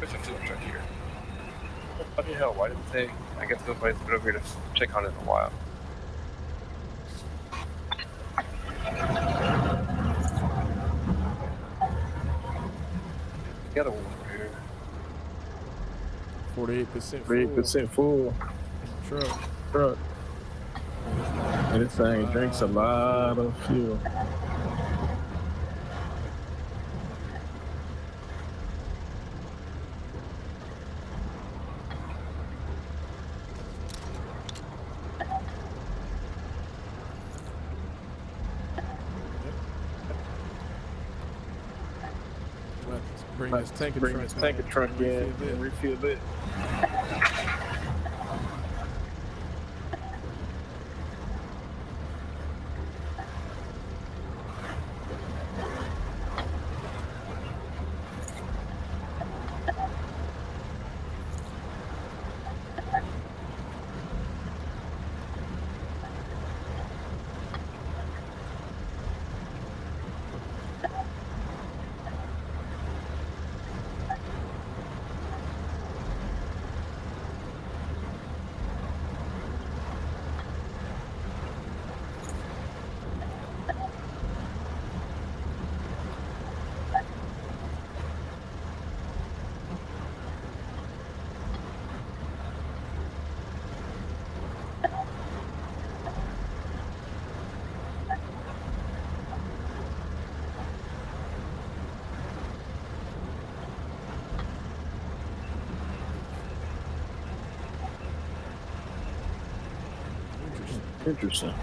There's a fuel truck here. What the hell? Why didn't they? I guess nobody's been over here to check on it in a while. Got a one here. 48% full. Truck. And this thing drinks a lot of fuel. Bring this tanker truck in and refuel it. Interesting.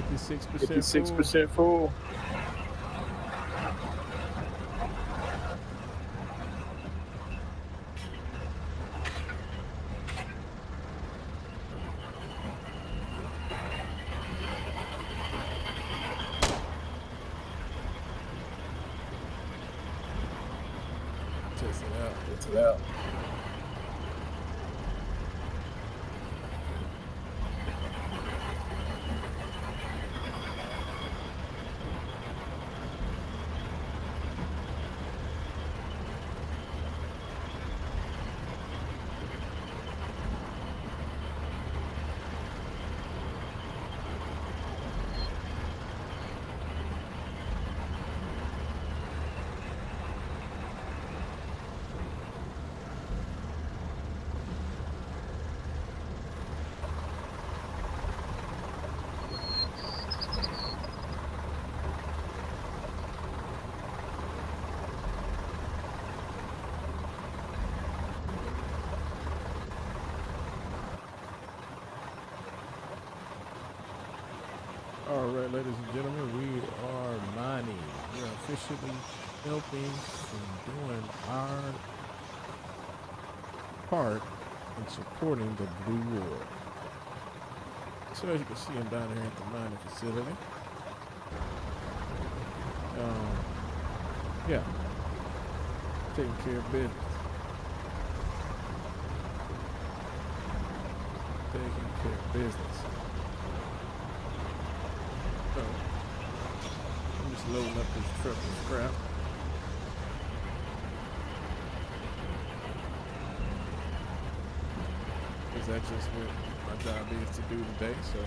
%56 full. Test it out. All right, ladies and gentlemen, we are mining. We are officially helping and doing our part in supporting the Blue War. So as you can see, I'm down here at the mining facility. Yeah, taking care of business. Taking care of business. So, I'm just loading up this truck with scrap. Because that's just what my job is to do today, so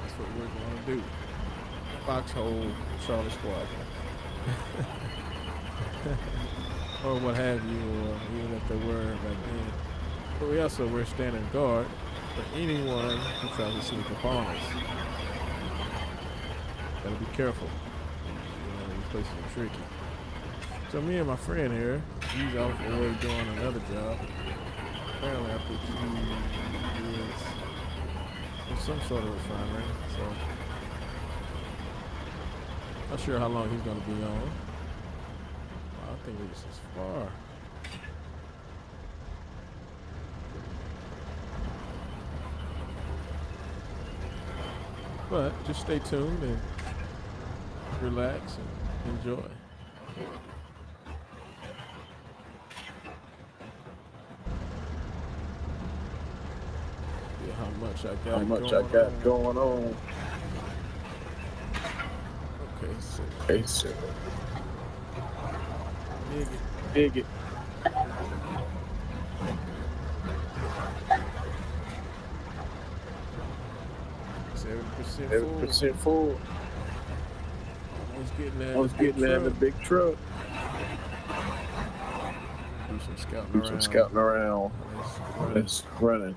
that's what we're going to do. Foxhole Charlie Squad. Or what have you, or even if they were back then. But we also were standing guard for anyone who tries to sneak upon us. Gotta be careful. These places are tricky. So me and my friend here, he's off away doing another job. Apparently I think he is in some sort of refinery, so not sure how long he's gonna be on. I think this is far. But just stay tuned and relax and enjoy. Yeah, how much I got going on. Okay, so dig it. 70% full. I was getting that in the big truck. Do some scouting around. It's running.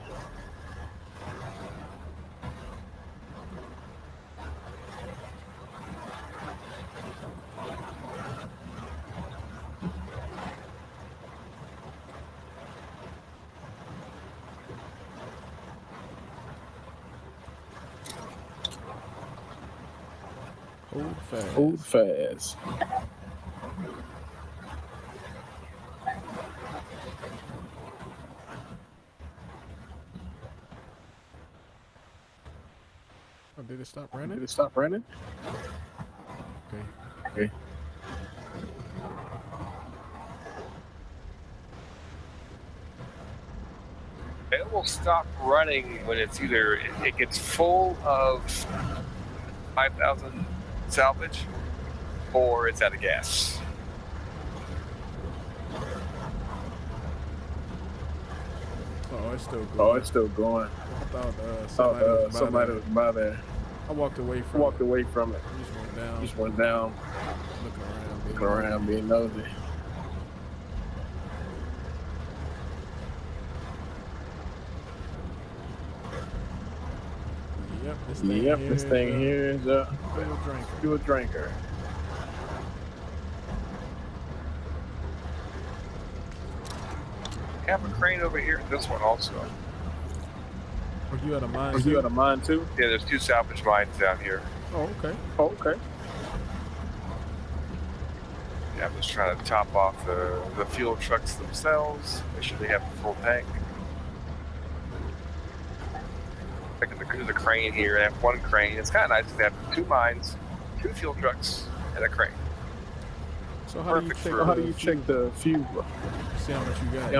Hold fast. Oh, did it stop running? Okay. It will stop running when it's either it gets full of 5,000 salvage or it's out of gas. Oh, it's still going. I thought somebody was by there. I walked away from it. Just went down. Looking around, being nosy. Yep, this thing here is a fuel drinker. Have a crane over here. This one also. Are you at a mine too? Yeah, there's 2 salvage mines down here. Oh, okay. Yeah, I'm just trying to top off the fuel trucks themselves. Make sure they have a full tank. There's a crane here. I have 1 crane. It's kind of nice to have 2 mines, 2 fuel trucks, and a crane. So how do you check the fuel? See how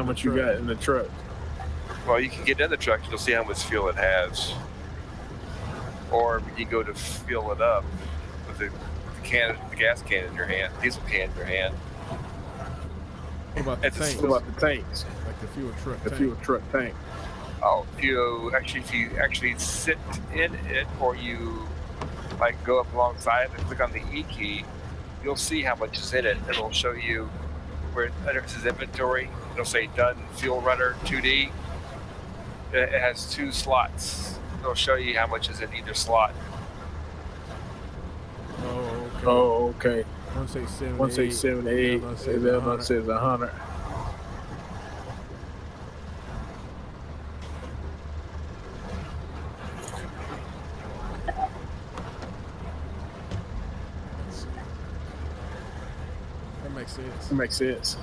much you got in the truck. Well, you can get in the truck. You'll see how much fuel it has. Or you can go to fill it up with the gas can in your hand, diesel can in your hand. What about the tanks? Like the fuel truck tank. Oh, if you actually sit in it, or you like go up alongside and click on the E key, you'll see how much is in it. It'll show you where it says inventory. It'll say done fuel runner 2D. It has 2 slots. It'll show you how much is in either slot. Oh, okay. One say 78. The other one says 100. makes sense. That makes sense.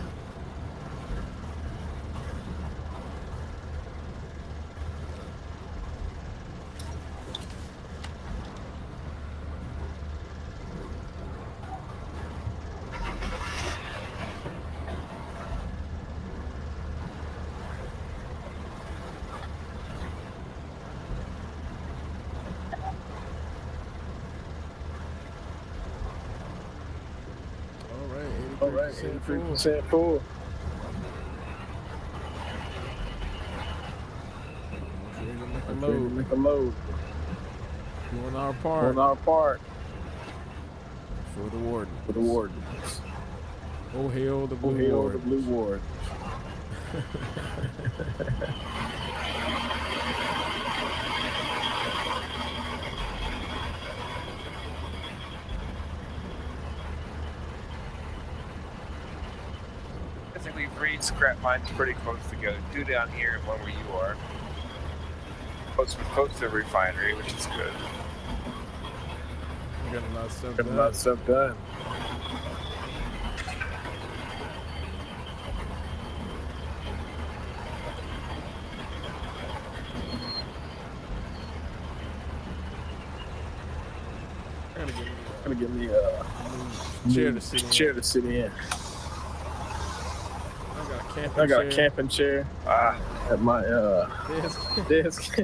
All right, 83% full. Make a load. Doing our part. For the warden. Oh hail the blue ward. I think we've reached scrap mines pretty close together. Two down here and one where you are. Close to the refinery, which is good. We got a lot of stuff done. Gotta give me a chair to sit in. I got a camping chair at my desk.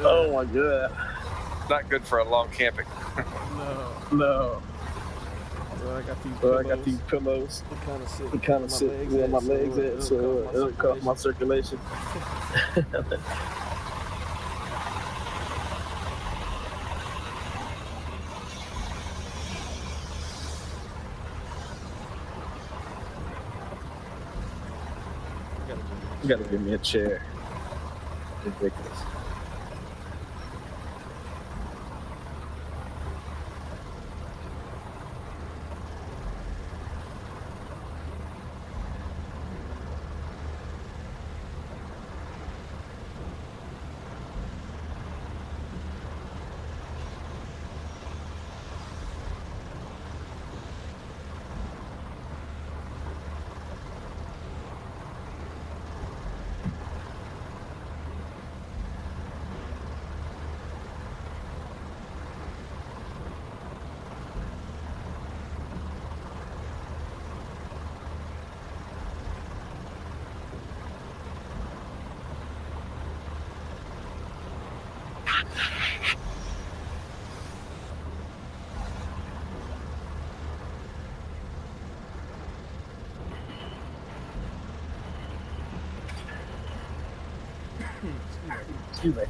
Oh my god. Not good for a long camping. No. So I got these pillows. They kind of sit where my legs at, so it'll cut my circulation. You gotta give me a chair. Ridiculous. Excuse me.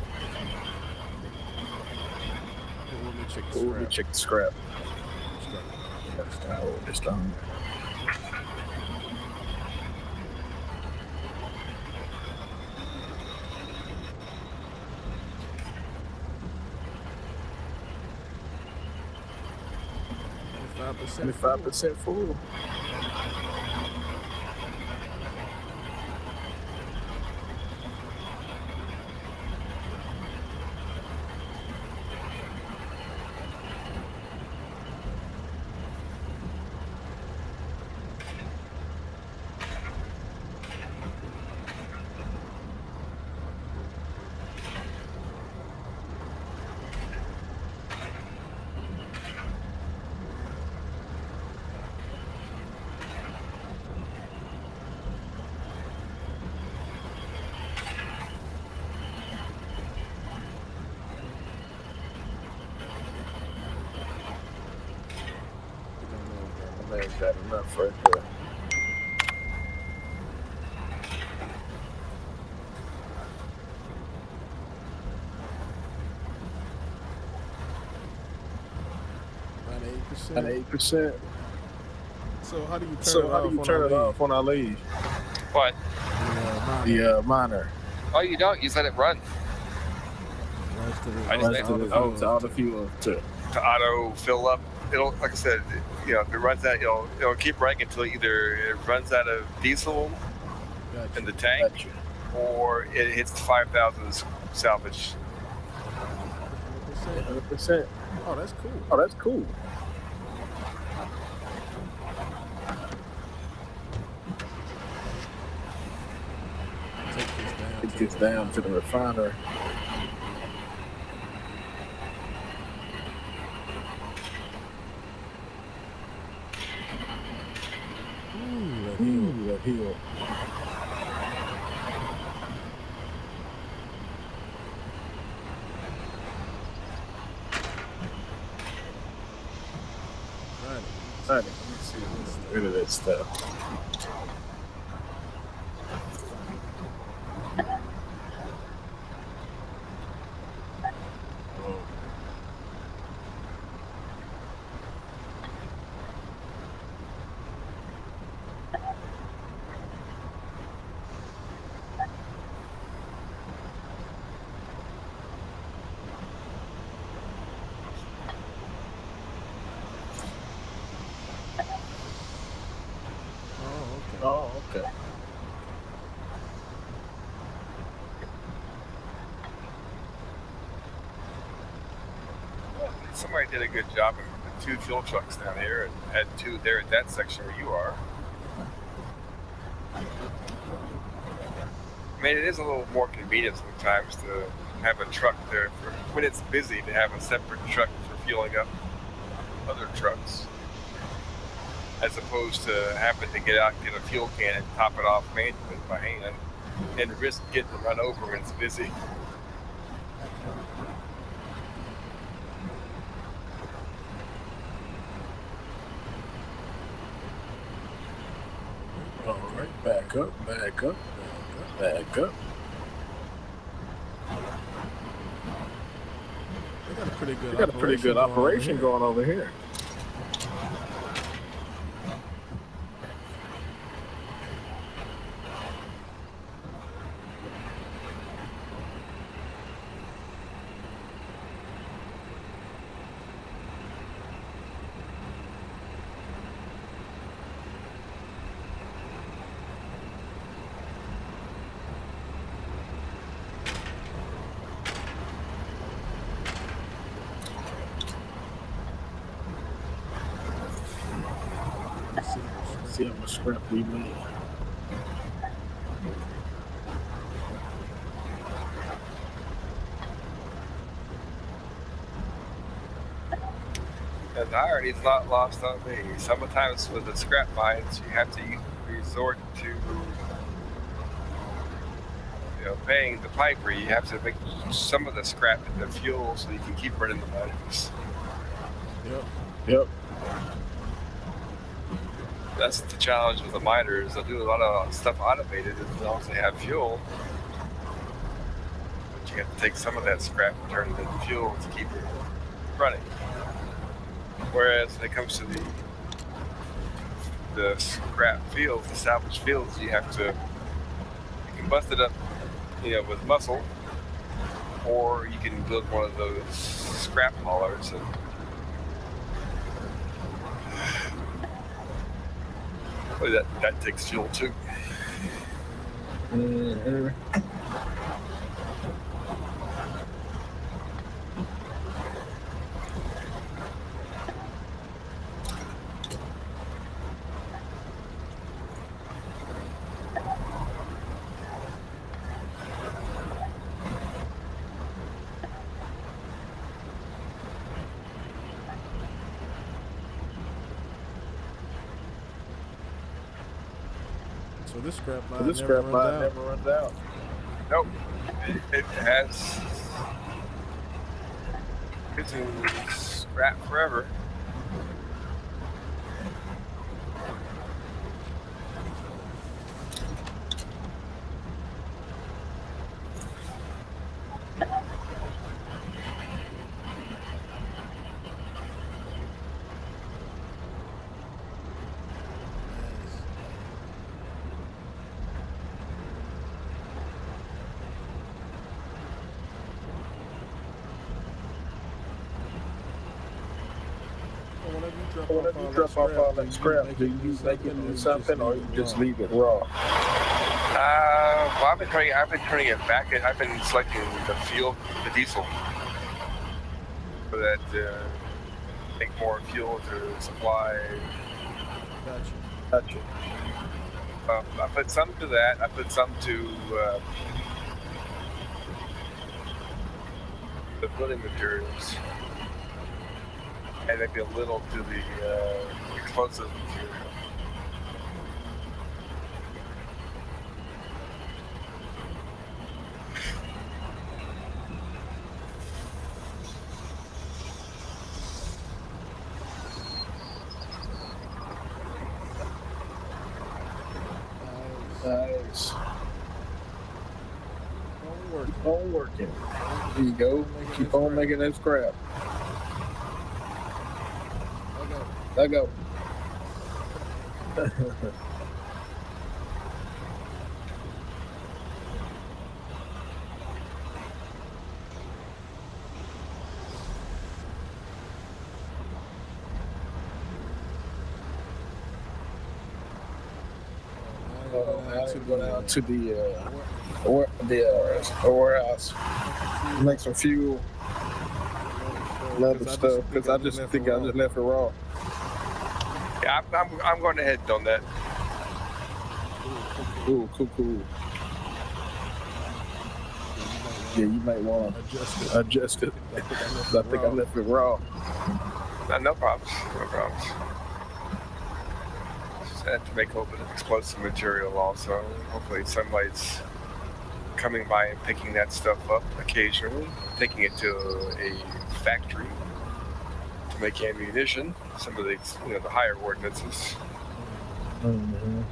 Let me check the scrap. It's done. $75% full. Man's got enough right there. About 8%. So how do you turn it off when I leave? What? The miner. Oh, you don't. You just let it run. I just let it to auto fuel to auto fill up. It'll, like I said, you know, if it runs out, it'll keep running until either it runs out of diesel in the tank, or it hits 5,000 salvage. 100%. Oh, that's cool. Oh, that's cool. gets down to the refinery. Ooh, that hill. Alright, let me see. Let's get rid of that stuff. Oh, okay. Somebody did a good job of the 2 fuel trucks down here and had 2 there at that section where you are. I mean, it is a little more convenient sometimes to have a truck there for when it's busy, to have a separate truck for fueling up other trucks, as opposed to having to get out, get a fuel can and top it off manually by hand and risk getting run over when it's busy. All right, back up, back up, back up. They got a pretty good operation going over here. See how much scrap we made. And the irony's not lost on me. Sometimes with the scrap mines, you have to resort to, paying the piper. You have to make some of the scrap into fuel so you can keep running the mines. Yep. That's the challenge with the miners. They'll do a lot of stuff automated as long as they have fuel. But you have to take some of that scrap and turn it into fuel to keep it running. Whereas when it comes to the scrap fields, the salvage fields, you can bust it up, with muscle, or you can build one of those scrap haulers and that takes fuel too. Mm-hmm. So this scrap mine never runs out. Nope. It has. It's in scrap forever. Whenever you drop off all that scrap, do you make it into something, or you just leave it raw? Well, I've been turning it back. I've been selecting the fuel, the diesel, for that make more fuel to supply. Gotcha. I put some to that. I put some to the building materials, and maybe a little to the explosive material. Nice. Keep on working. There you go. Keep on making that scrap. I go. Go down to the warehouse. Make some fuel and other stuff because I just think I just left it raw. Yeah, I'm going ahead and on that. Cool. Yeah, you might want to adjust it. I think I left it raw. No problems. Just had to make a little bit of explosive material also. Hopefully somebody's coming by and picking that stuff up occasionally, taking it to a factory to make ammunition. Some of the the higher ordinances. Mm-hmm.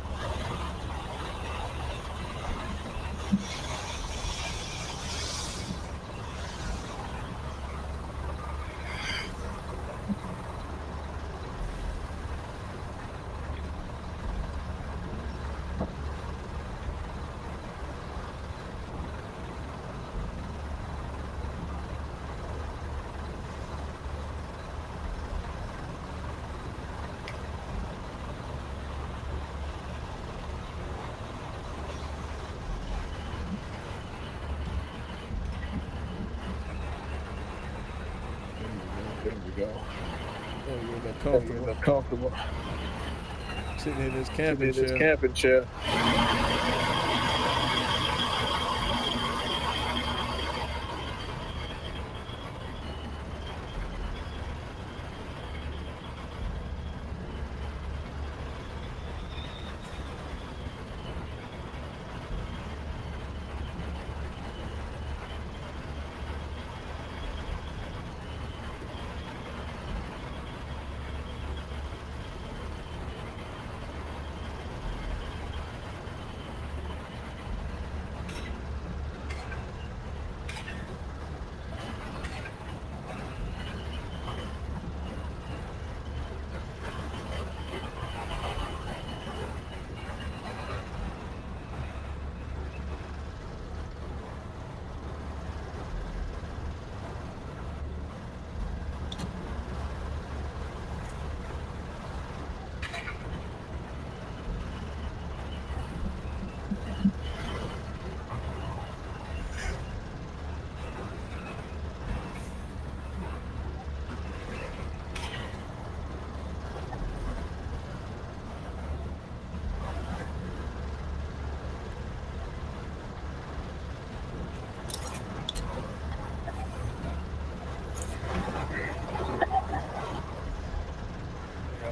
There we go. Oh, you're Comfortable. sitting in this camping chair.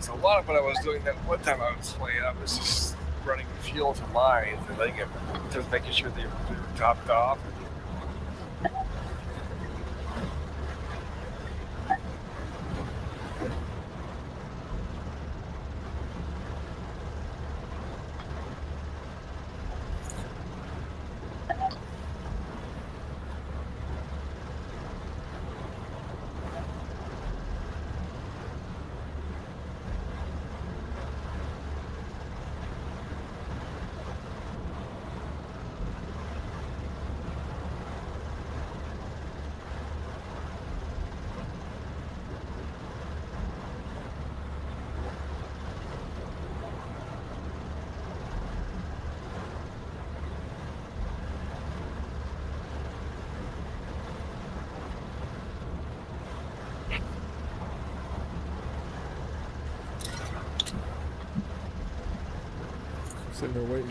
So a lot of what I was doing that one time I was playing, I was just running fuel to lines and letting it, just making sure they were topped off.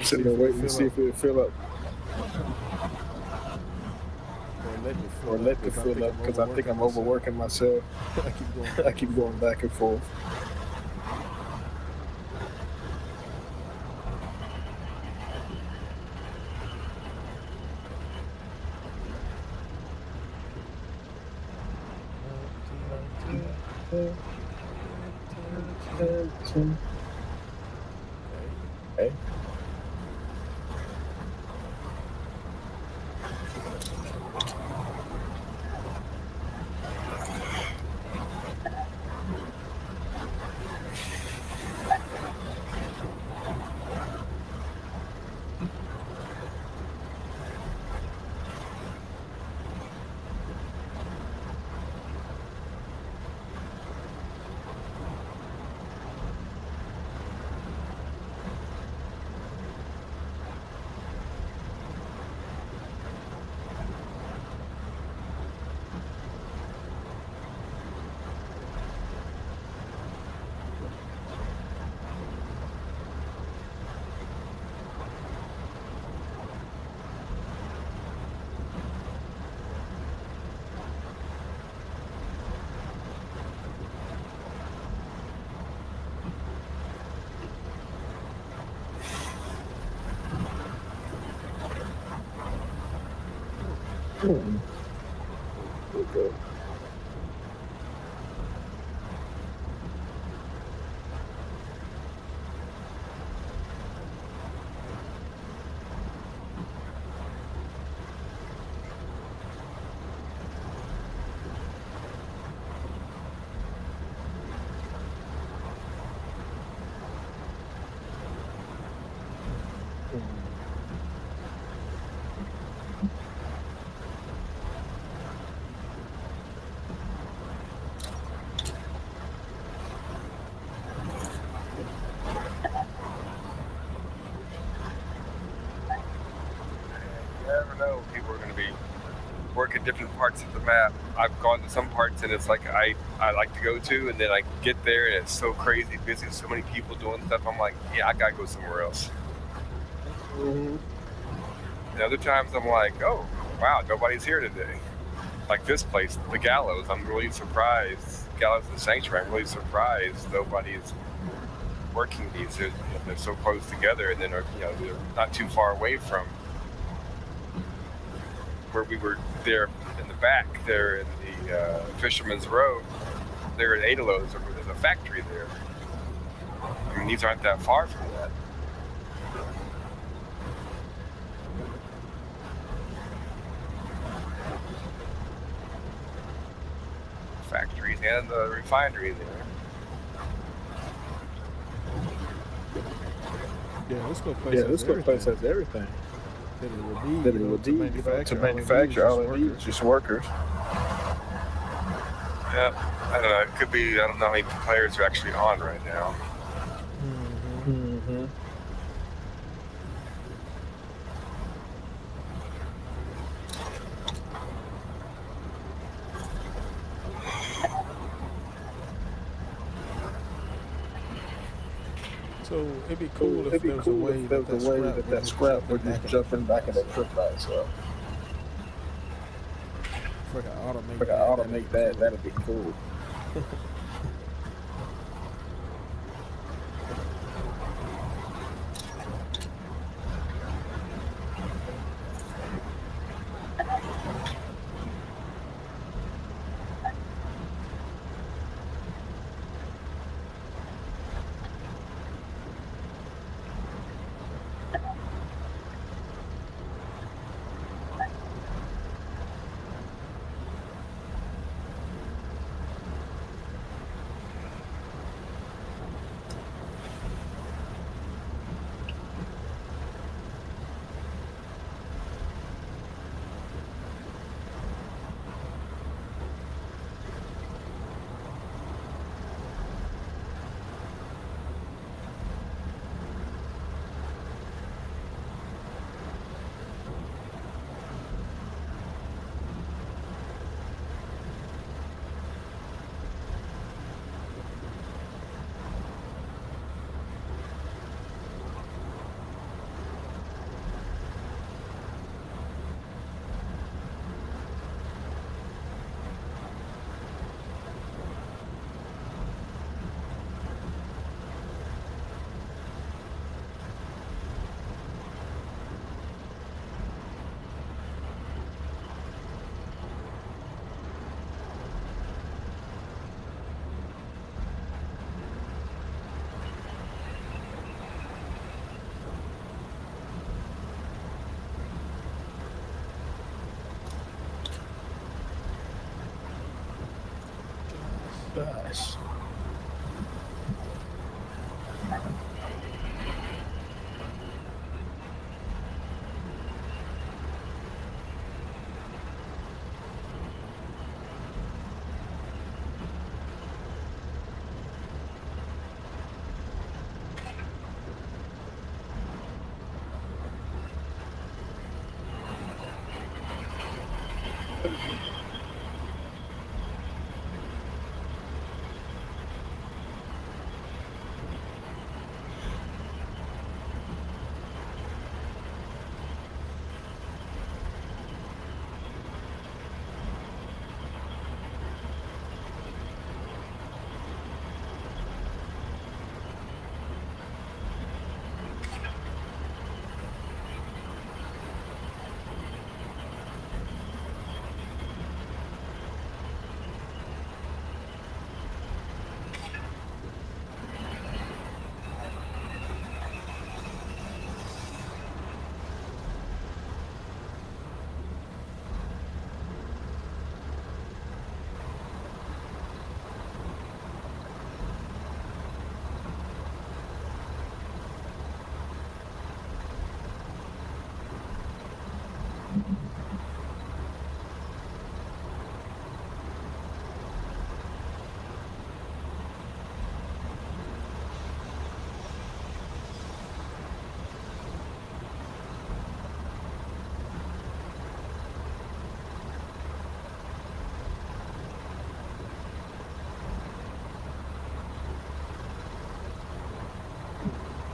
Sitting there waiting to see if it fill up. Or let me fill up because I think I'm overworking myself. I keep going back and forth. Okay. Okay. You never know. People are going to be working different parts of the map. I've gone to some parts and it's like I like to go to, and then I get there and it's so crazy busy, so many people doing stuff. I'm like, yeah, I gotta go somewhere else. And other times I'm like, oh wow, nobody's here today. Like this place, the Gallows. I'm really surprised. Gallows and Sanctuary. I'm really surprised nobody's working these. They're so close together, and then they're not too far away from where we were there in the back, there in the Fisherman's Row, there at Adalo's, there's a factory there. I mean, these aren't that far from that. Factories and the refinery there. Yeah, this place has everything. That it would To manufacture all it needs, just workers. Yeah, I don't know. It could be. I don't know how many players are actually on right now. Mm-hmm. So it'd be cool if there was a way that scrap would just jumping back in that truck by itself. If I could automate that, that'd be cool. gosh.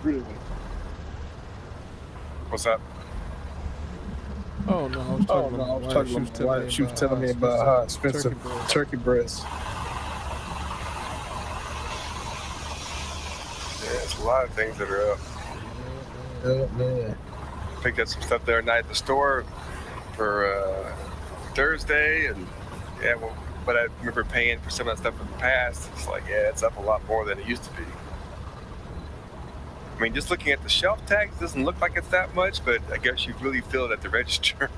Really? What's up? Oh no, I was talking about my wife. She was telling me about how expensive turkey breast. Yeah, it's a lot of things that are up. Oh man. Picked up some stuff the other night at the store for Thursday, and yeah, well, but I remember paying for some of that stuff in the past. It's like, yeah, it's up a lot more than it used to be. I mean, just looking at the shelf tags, it doesn't look like it's that much, but I guess you really feel it at the register.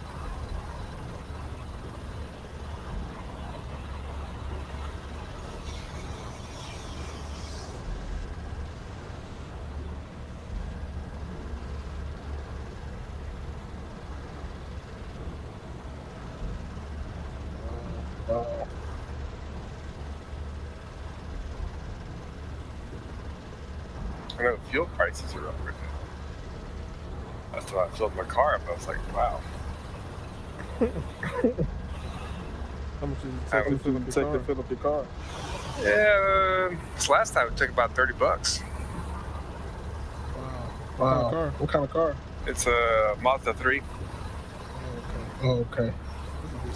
I know fuel prices are up right now. That's why I filled my car up. I was like, wow. How much did it take to fill up your car? Yeah, this last time it took about $30. Wow. What kind of car? It's a Mazda 3, Oh, okay.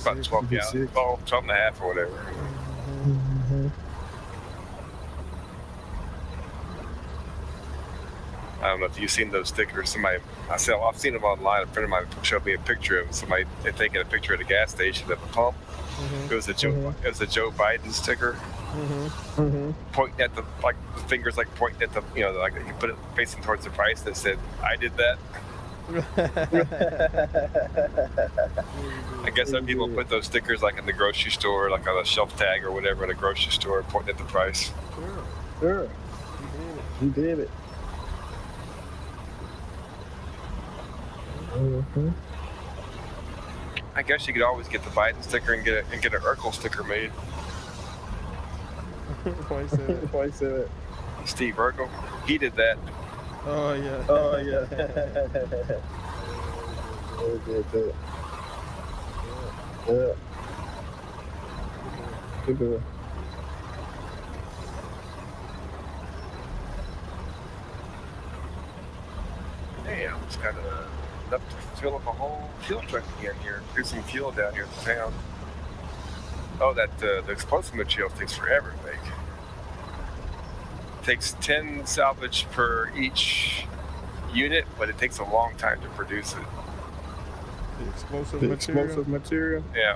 about 12 gallons, 12 and a half or whatever. Mm-hmm. I don't know if you've seen those stickers. I've seen them online. A friend of mine showed me a picture of somebody had taken a picture at a gas station at the pump. Mm-hmm. It was a Joe Biden sticker, pointing at the fingers pointing at the like you put it facing towards the price that said, "I did that." I guess some people put those stickers in the grocery store, like on a shelf tag or whatever at a grocery store, pointing at the price. Sure. You did it. Mm-hmm. I guess you could always get the Biden sticker and get an Urkel sticker made. Why you say that? Steve Urkel, he did that. Oh yeah. Good. Yeah. Good. Damn, it's kind of enough to fill up a whole fuel truck again here. Do some fuel down here in town. Oh, the explosive material takes forever to make. Takes 10 salvage per each unit, but it takes a long time to produce it. The explosive material? Yeah.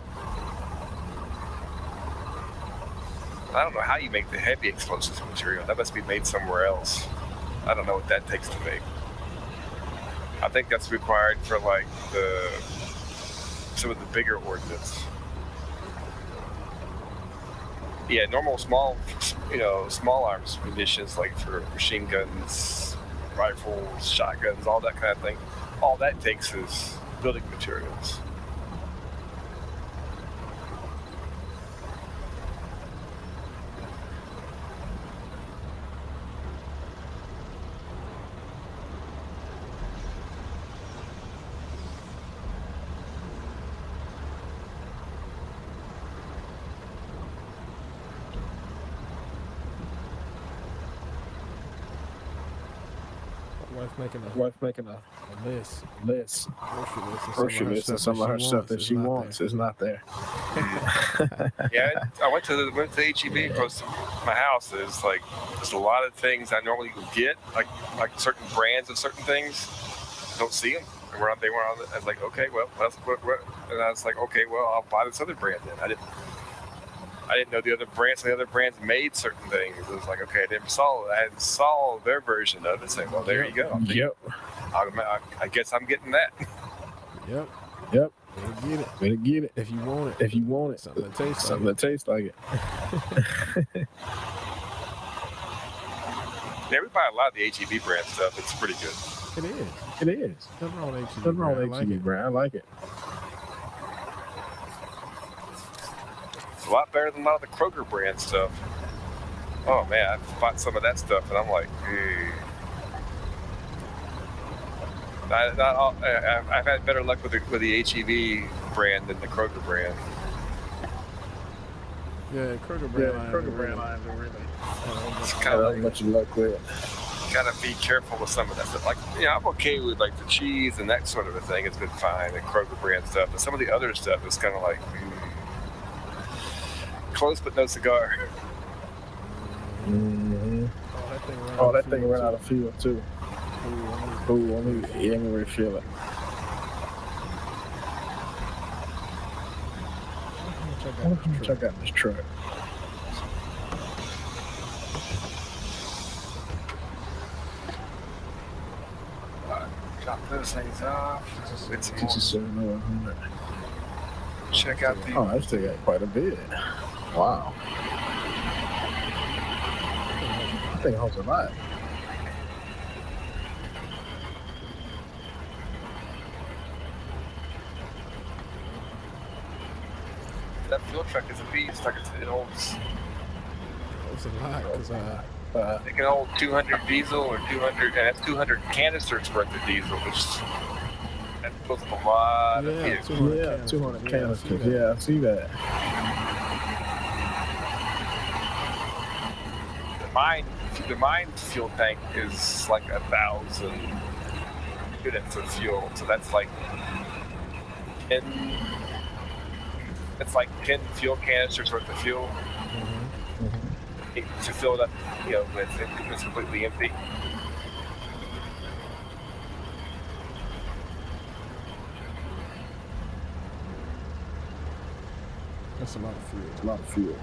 I don't know how you make the heavy explosive material. That must be made somewhere else. I don't know what that takes to make. I think that's required for some of the bigger ordnance. Yeah, normal small arms munitions like for machine guns, rifles, shotguns, all that kind of thing. All that takes is building materials. Wife making a list, grocery list of some of her stuff that she wants is not there. Yeah, I went to HEB close to my house. There's a lot of things I normally would get, like certain brands of certain things. Don't see them. They weren't on. I was like, okay, well, that's what. And I was like, okay, well, I'll buy this other brand then. I didn't know the other brands made certain things. It was like, okay, I hadn't saw their version of it. Say, well, there you go. I guess I'm getting that. Yep. Better get it. If you want it. Something that tastes like it. Yeah, we buy a lot of the HEB brand stuff. It's pretty good. It is. Nothing wrong with HEB brand. I like it. It's a lot better than a lot of the Kroger brand stuff. Oh man, I bought some of that stuff and I'm like, I've had better luck with the HEB brand than the Kroger brand. Yeah, Kroger brand. I haven't really. It's kind of much luck with it. Gotta be careful with some of that stuff. I'm okay with the cheese and that sort of a thing. It's been fine, and Kroger brand stuff. But some of the other stuff is kind of close but no cigar. Mm-hmm. Oh, that thing ran out of fuel too. Ooh, let me refill it. Check out this truck. Drop those things off. It's check out the. Oh, I still got quite a bit. Wow. I think it holds a lot. That fuel truck is a beast. It holds. It's a lot because it can hold 200 diesel or 200, and that's 200 canisters worth of diesel, which that fills up a lot of fuel. 200 canisters. Yeah, I see that. The mine fuel tank is like 1,000 units of fuel, so that's like 10. It's like 10 fuel canisters worth of fuel. To fill it up, when it's completely empty. That's a lot of fuel. A lot of fuel.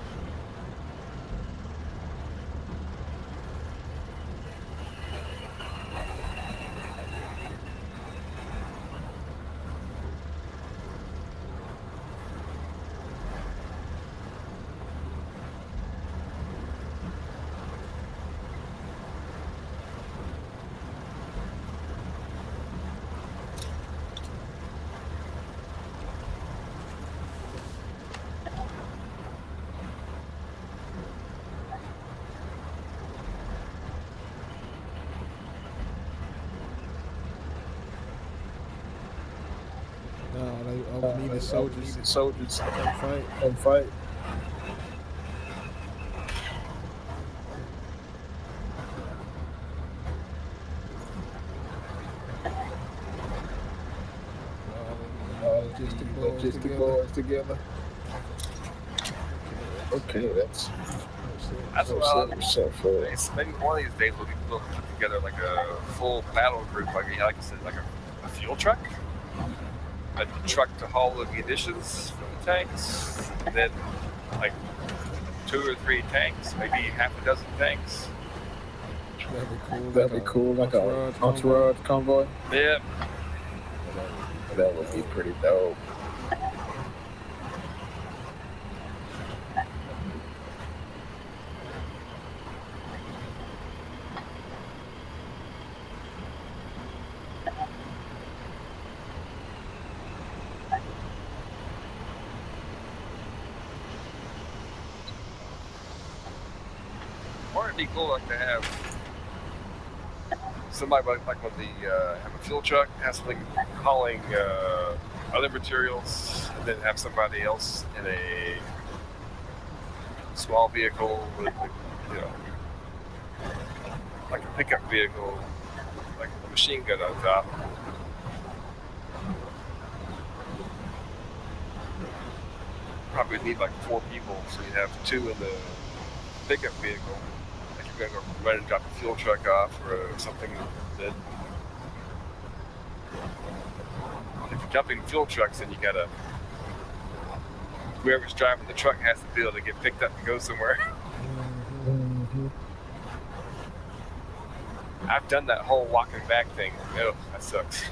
We needed soldiers to fight. Logistic boys together. Okay, that's well. Maybe one of these days we'll put together like a full battle group, like I said, like a fuel truck. A truck to haul the munitions from the tanks, and then like 2 or 3 tanks, maybe half a dozen tanks. That'd be cool, like a entourage convoy. Yep. That would be pretty dope. Or it'd be cool like to have somebody like with the have a fuel truck, have something hauling other materials, and then have somebody else in a small vehicle with, you know, like a pickup vehicle, like a machine gun on top. Probably need like 4 people, so you'd have 2 in the pickup vehicle. Like you're gonna go run and drop the fuel truck off or something. That if you're dumping fuel trucks, then you gotta, whoever's driving the truck has to be able to get picked up and go somewhere. I've done that whole walking back thing. Oh, that sucks.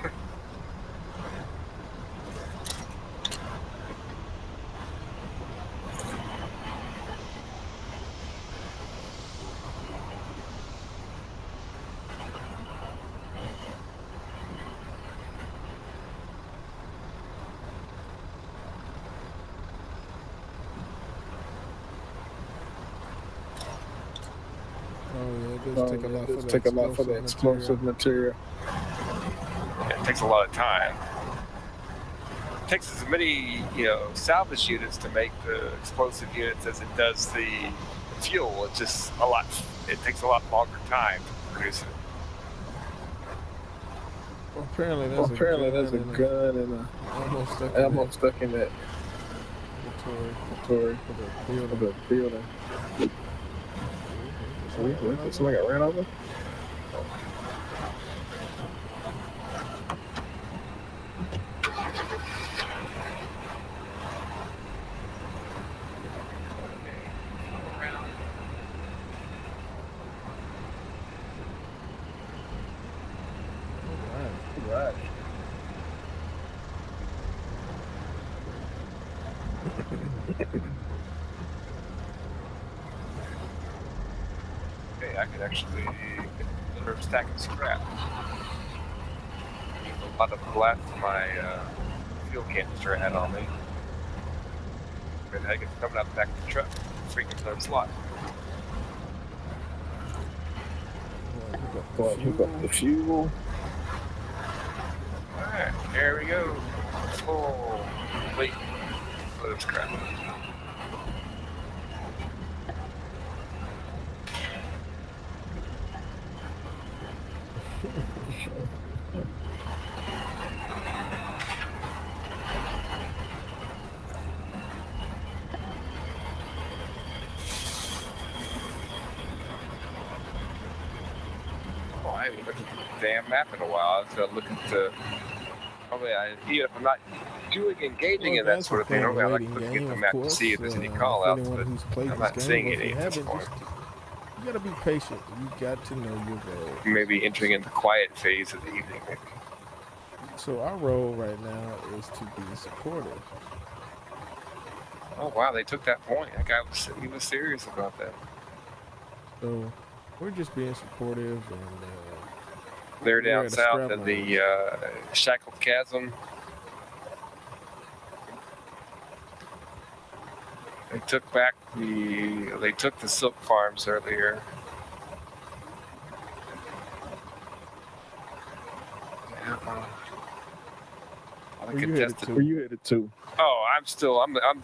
Take a lot for the explosive material. Yeah, it takes a lot of time. It takes as many, salvage units to make the explosive units as it does the fuel. It's just it takes a lot longer time to produce it. Well, apparently there's a gun and almost stuck in that inventory for the building. Somebody got ran over? Right. Okay, I could actually get another stack of scrap. A lot of the last of my fuel canister I had on me. But I get coming out the back of the truck, freaking another slot. You got the fuel. Alright, here we go. Full complete load of scrap. I haven't looked at the damn map in a while. I was looking to. Probably, even if I'm not doing engaging in that sort of thing, normally I like to look at the map to see if there's any call outs, but I'm not seeing any at this point. You gotta be patient. You got to know your role. Maybe entering in the quiet phase of the evening. So our role right now is to be supportive. Oh wow, they took that point. That guy was serious about that. So we're just being supportive and. They're down south in the Shackled Chasm. They took the silk farms earlier. Where you headed to? Oh, I'm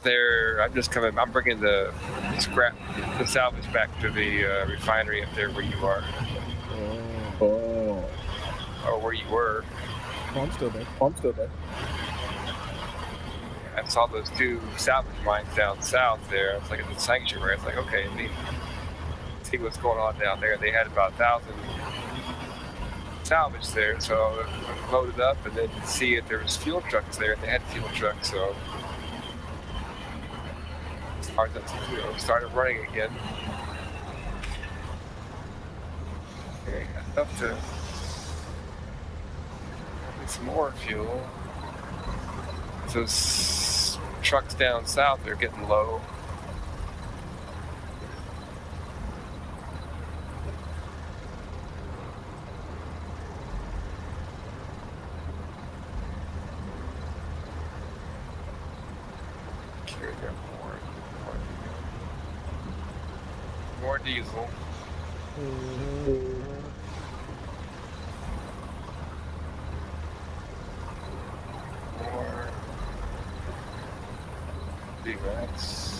there. I'm just coming. I'm bringing the scrap, the salvage back to the refinery up there where you are. Oh. Or where you were. Oh, I'm still there. I saw those 2 salvage mines down south there. It's like at the sanctuary. It's like, okay, neat. See what's going on down there. They had about 1,000 salvage there, so I loaded up and then see if there was fuel trucks there. They had fuel trucks, so started running again. Okay, enough to get some more fuel. Those trucks down south, they're getting low. More diesel. More. D-Max.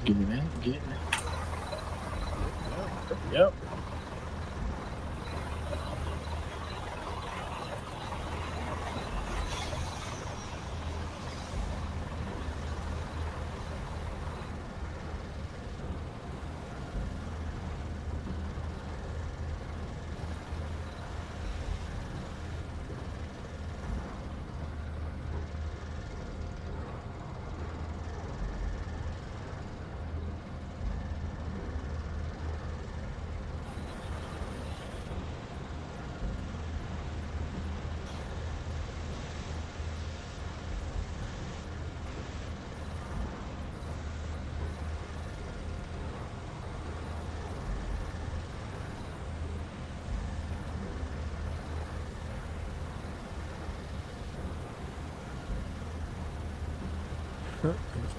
Give me that. Yep.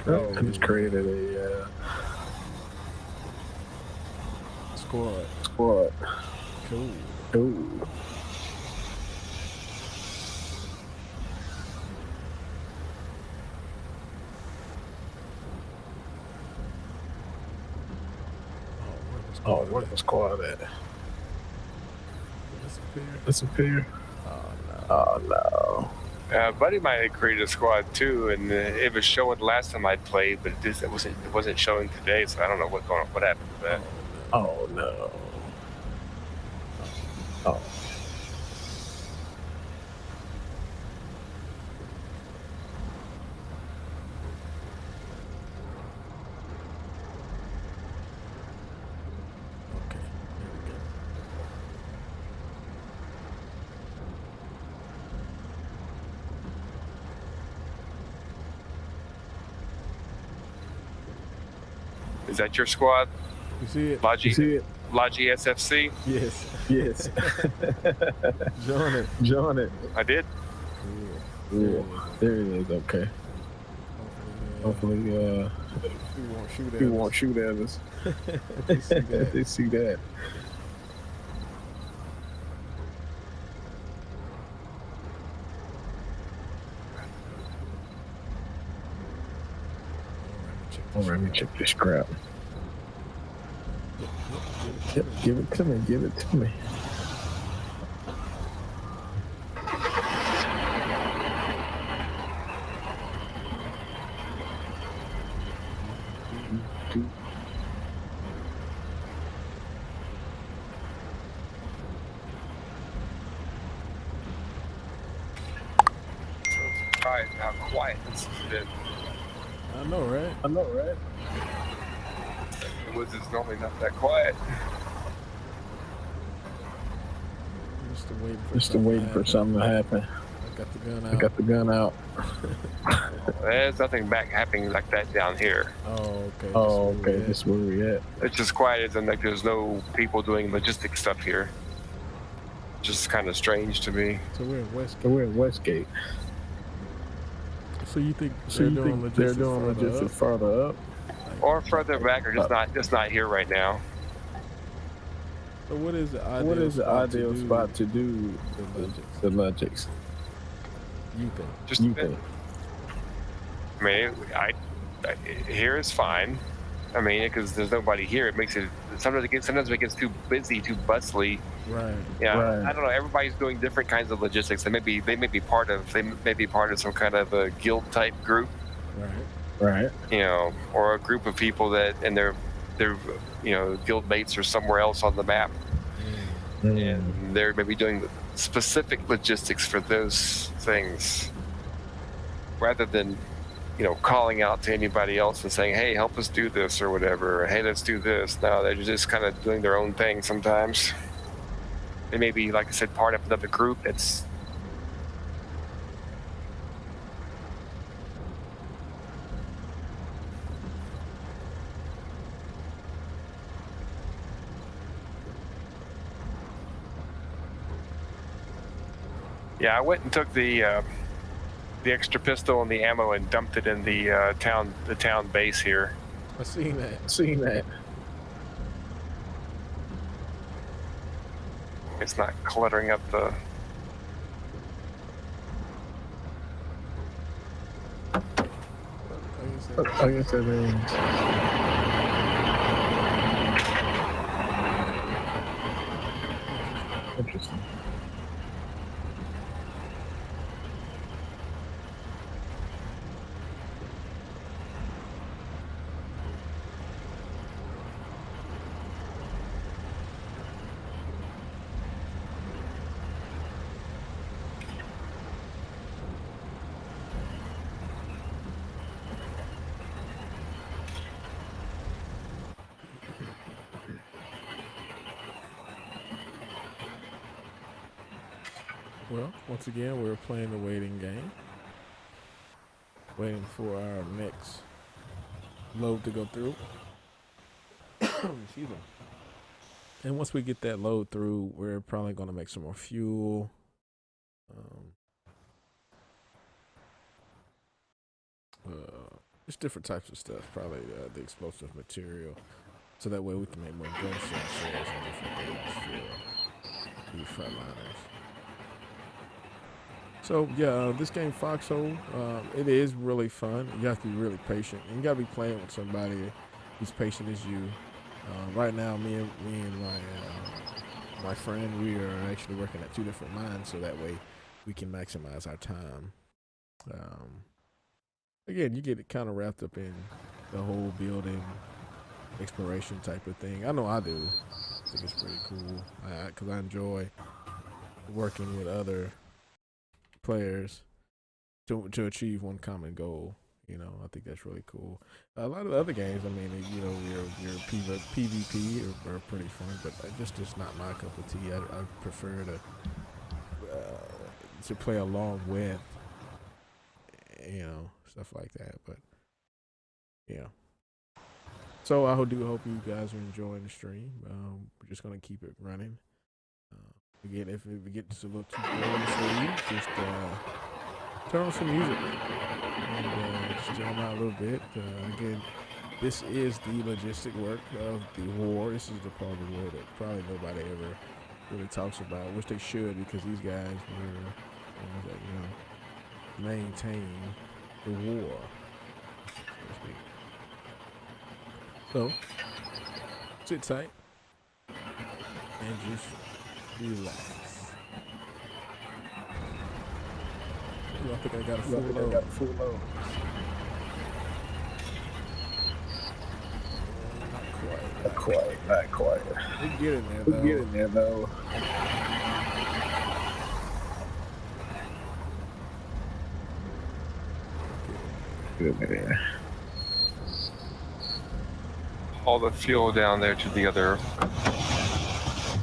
I just created a Squad. squad. Cool. Ooh. Oh, where's the squad at? Disappear. Oh no. Buddy might have created a squad too, and it was showing last time I played, but it wasn't showing today, so I don't know what happened to that. Oh no. Oh. Okay, there we go. Is that your squad? You see it? Logi, You see it? Logi SFC? Yes. Yes. Join it. I did. Cool. Ooh, there it is. Okay. Hopefully, we won't shoot at we us. won't shoot at us. If they see that. If they see that. All right, let me check this crap. Yep, give it to me. Give it to me. Surprised how quiet this has been. I know, right? I know, right? The woods is normally not that quiet. Just waiting for something to happen. I got the gun out. I got the gun out. There's nothing back happening like that down here. Oh, okay. Oh, okay. This is where we at. It's just quiet, and like there's no people doing logistic stuff here. Just kind of strange to me. So we're in West. So we're in Westgate. So you think They're doing logistics farther up? Or further back, or just not here right now. So what is the ideal, spot to do the logics? You think? Just You think? I mean, here is fine. I mean, because there's nobody here, it makes it sometimes it gets too busy, too bustly. Right. Yeah, Right. I don't know. Everybody's doing different kinds of logistics. They may be part of some kind of a guild type group, Right. right? Or a group of people that and their guild mates are somewhere else on the map, and they're maybe doing specific logistics for those things, rather than calling out to anybody else and saying, hey, help us do this or whatever, or, hey, let's do this. No, they're just kind of doing their own thing sometimes. They may be, like I said, part of another group that's Yeah, I went and took the extra pistol and the ammo and dumped it in the town base here. I seen that. It's not cluttering up the. I guess that means. Interesting. Well, once again, we're playing the waiting game. Waiting for our next load to go through. Excuse me. And once we get that load through, we're probably going to make some more fuel. Just different types of stuff. Probably the explosive material. So that way we can make more gun shells and different things for the frontliners. So yeah, this game Foxhole, it is really fun. You have to be really patient, and you got to be playing with somebody who's patient as you. Right now, me and my friend, we are actually working at 2 different mines, so that way we can maximize our time. Again, you get kind of wrapped up in the whole building exploration type of thing. I know I do. I think it's pretty cool because I enjoy working with other players to achieve one common goal. I think that's really cool. A lot of the other games, I mean, your PvP are pretty fun, but just not my cup of tea. I prefer to play along with, stuff like that. But yeah. So I do hope you guys are enjoying the stream. We're just gonna keep it running. Again, if it gets a little too boring for you, just turn on some music and just jam out a little bit. Again, this is the logistic work of the war. This is the part of the war that probably nobody ever really talks about, which they should, because these guys were, maintain the war, so to speak. So, sit tight and just relax. I think I got a full load. Not quite. We get in there though. Get in there. All the fuel down there to the other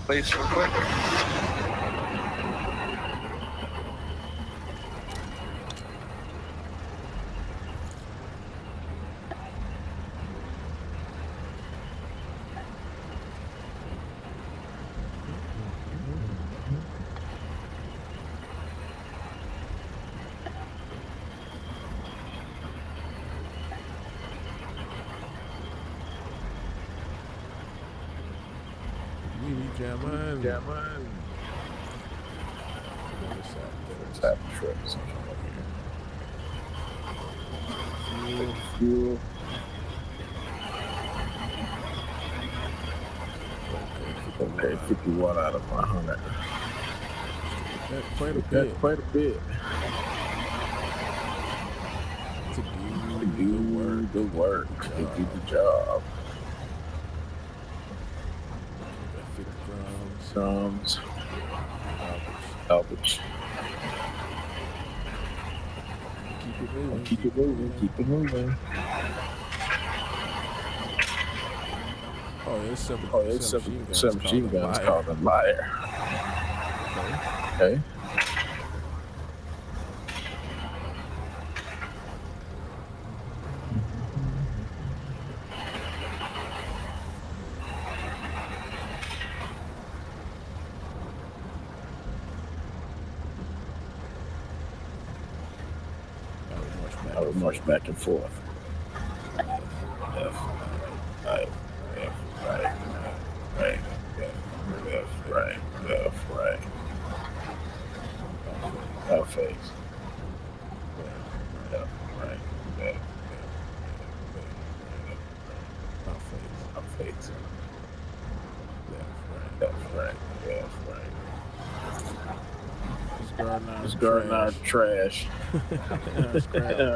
place real quick. Jamming. Fuel. Okay, 51 out of 100. That's quite a bit. That's quite a bit. To do the work. To do the job. 50 drums. Drums. Albage. Keep it moving. Oh, it's some machine guns called a liar. Okay. I would march back and forth. Left, right, left, right. Out face. Left, right, left, out face. Left, right. It's guarding our trash.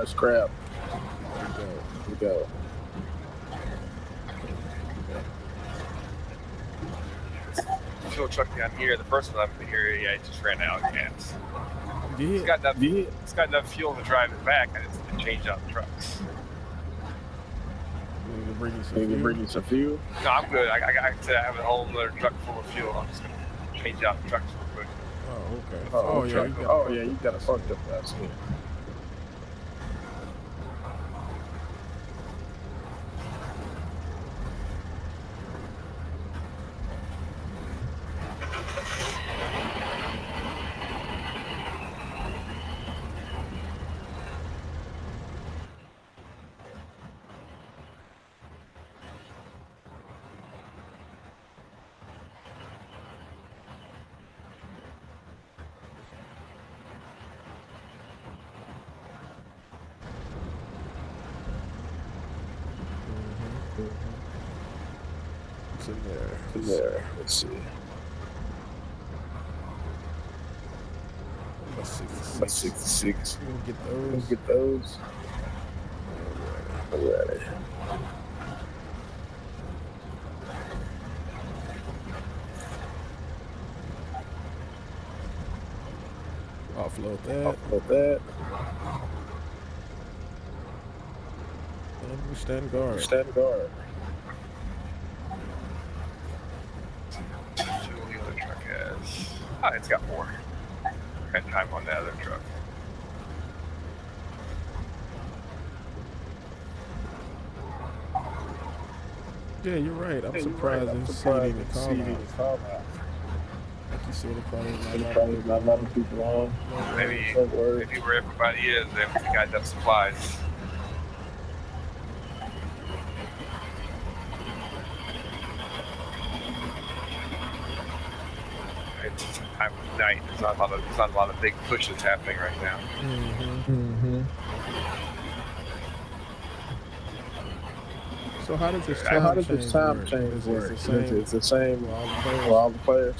Scrap. We go. Fuel truck down here, the first one up here, yeah, it just ran out of gas. Yeah. It's got enough fuel to drive it back. I just need to change out the trucks. You can bring you some fuel? No, I'm good. I have a whole other truck full of fuel. I'm just gonna change out the trucks real quick. Oh, okay. You got a fucked up ass here. It's in there. Let's see. About 66. We'll get those. Alright. Offload that. And we stand guard. The other truck has. It's got more. Had time on the other truck. Yeah, you're right. I'm surprised they didn't call out. Like you said, probably not a lot of people on. Maybe where everybody is, they got enough supplies. It's time of night. There's not a lot of big pushes happening right now. Mm-hmm. So how does this time change work? It's the same for all the players.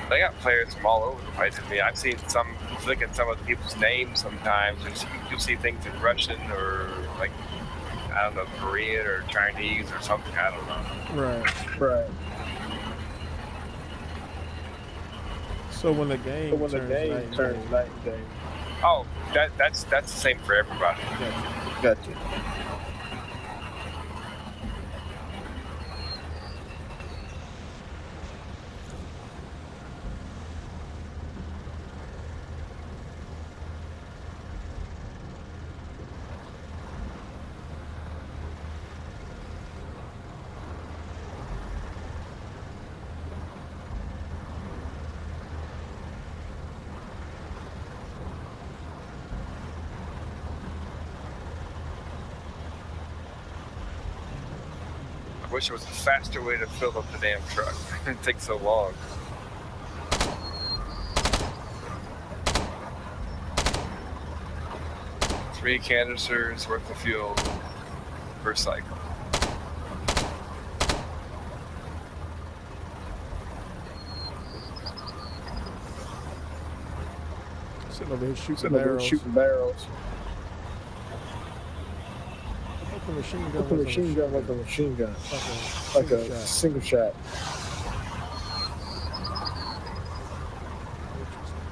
They got players from all over the place. I mean, I've seen some. Look at some of the people's names sometimes. You'll see things in Russian or like I don't know, Korean or Chinese or something. I don't know. Right. So when the game turns night and day. Oh, that's the same for everybody. Gotcha. I wish there was a faster way to fill up the damn truck. It takes so long. 3 canisters worth of fuel per cycle. Sitting over here shooting barrels. Like a machine gun. Like a machine gun. Like a single shot.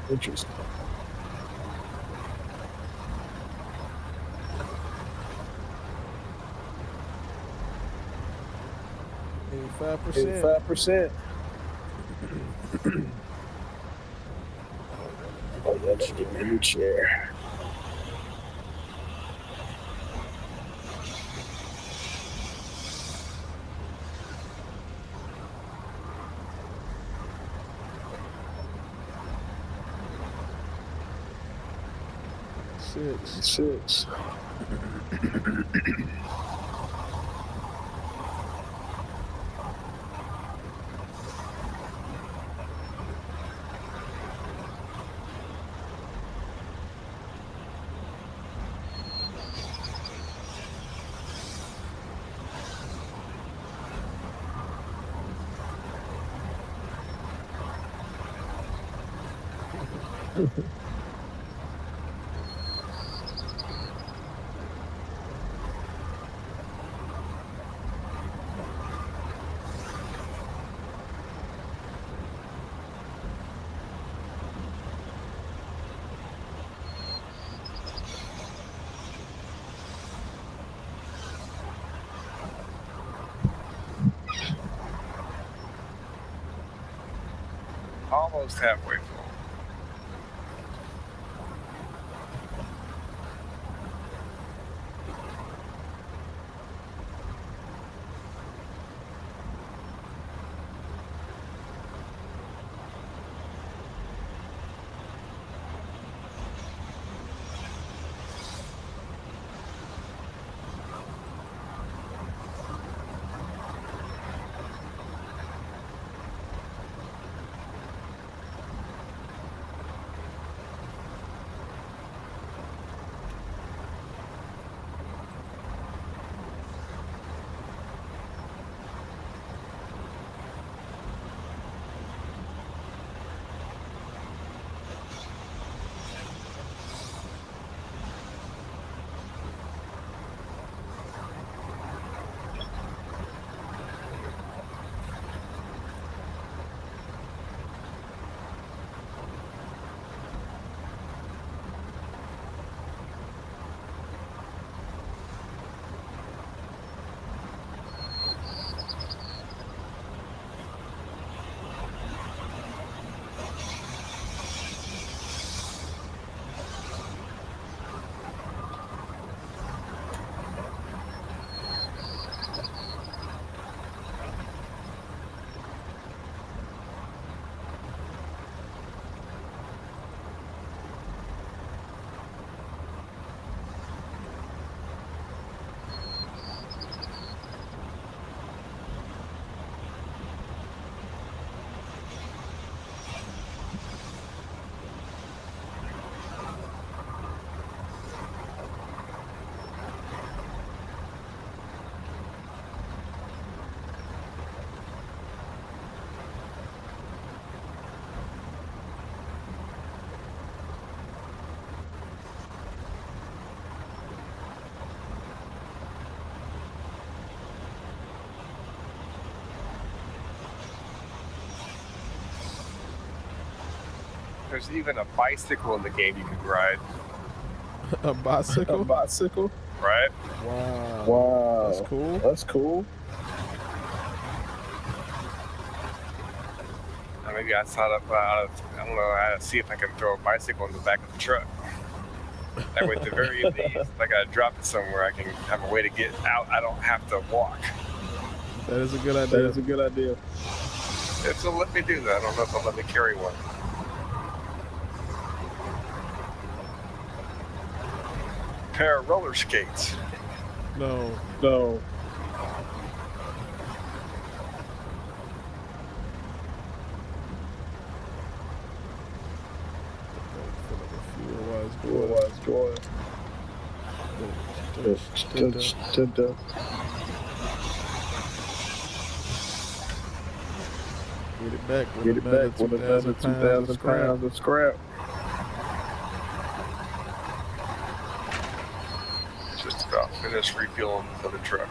Interesting. $85%. Oh, yeah, let's get me a new chair. Six. Almost halfway full. There's even a bicycle in the game you can ride. A bicycle? A bicycle? Right? Wow. That's cool. That's cool. Maybe I thought of, I don't know how to see if I can throw a bicycle in the back of the truck. That way, at the very least, if I gotta drop it somewhere, I can have a way to get out. I don't have to walk. That is a good idea. If they'll let me do that, I don't know if they'll let me carry one. Pair of roller skates. No. Fuel was going. Get it back with Get it another back with 2,000 another pounds of 2,000 scrap. pounds of scrap. Just about finished refueling for the truck.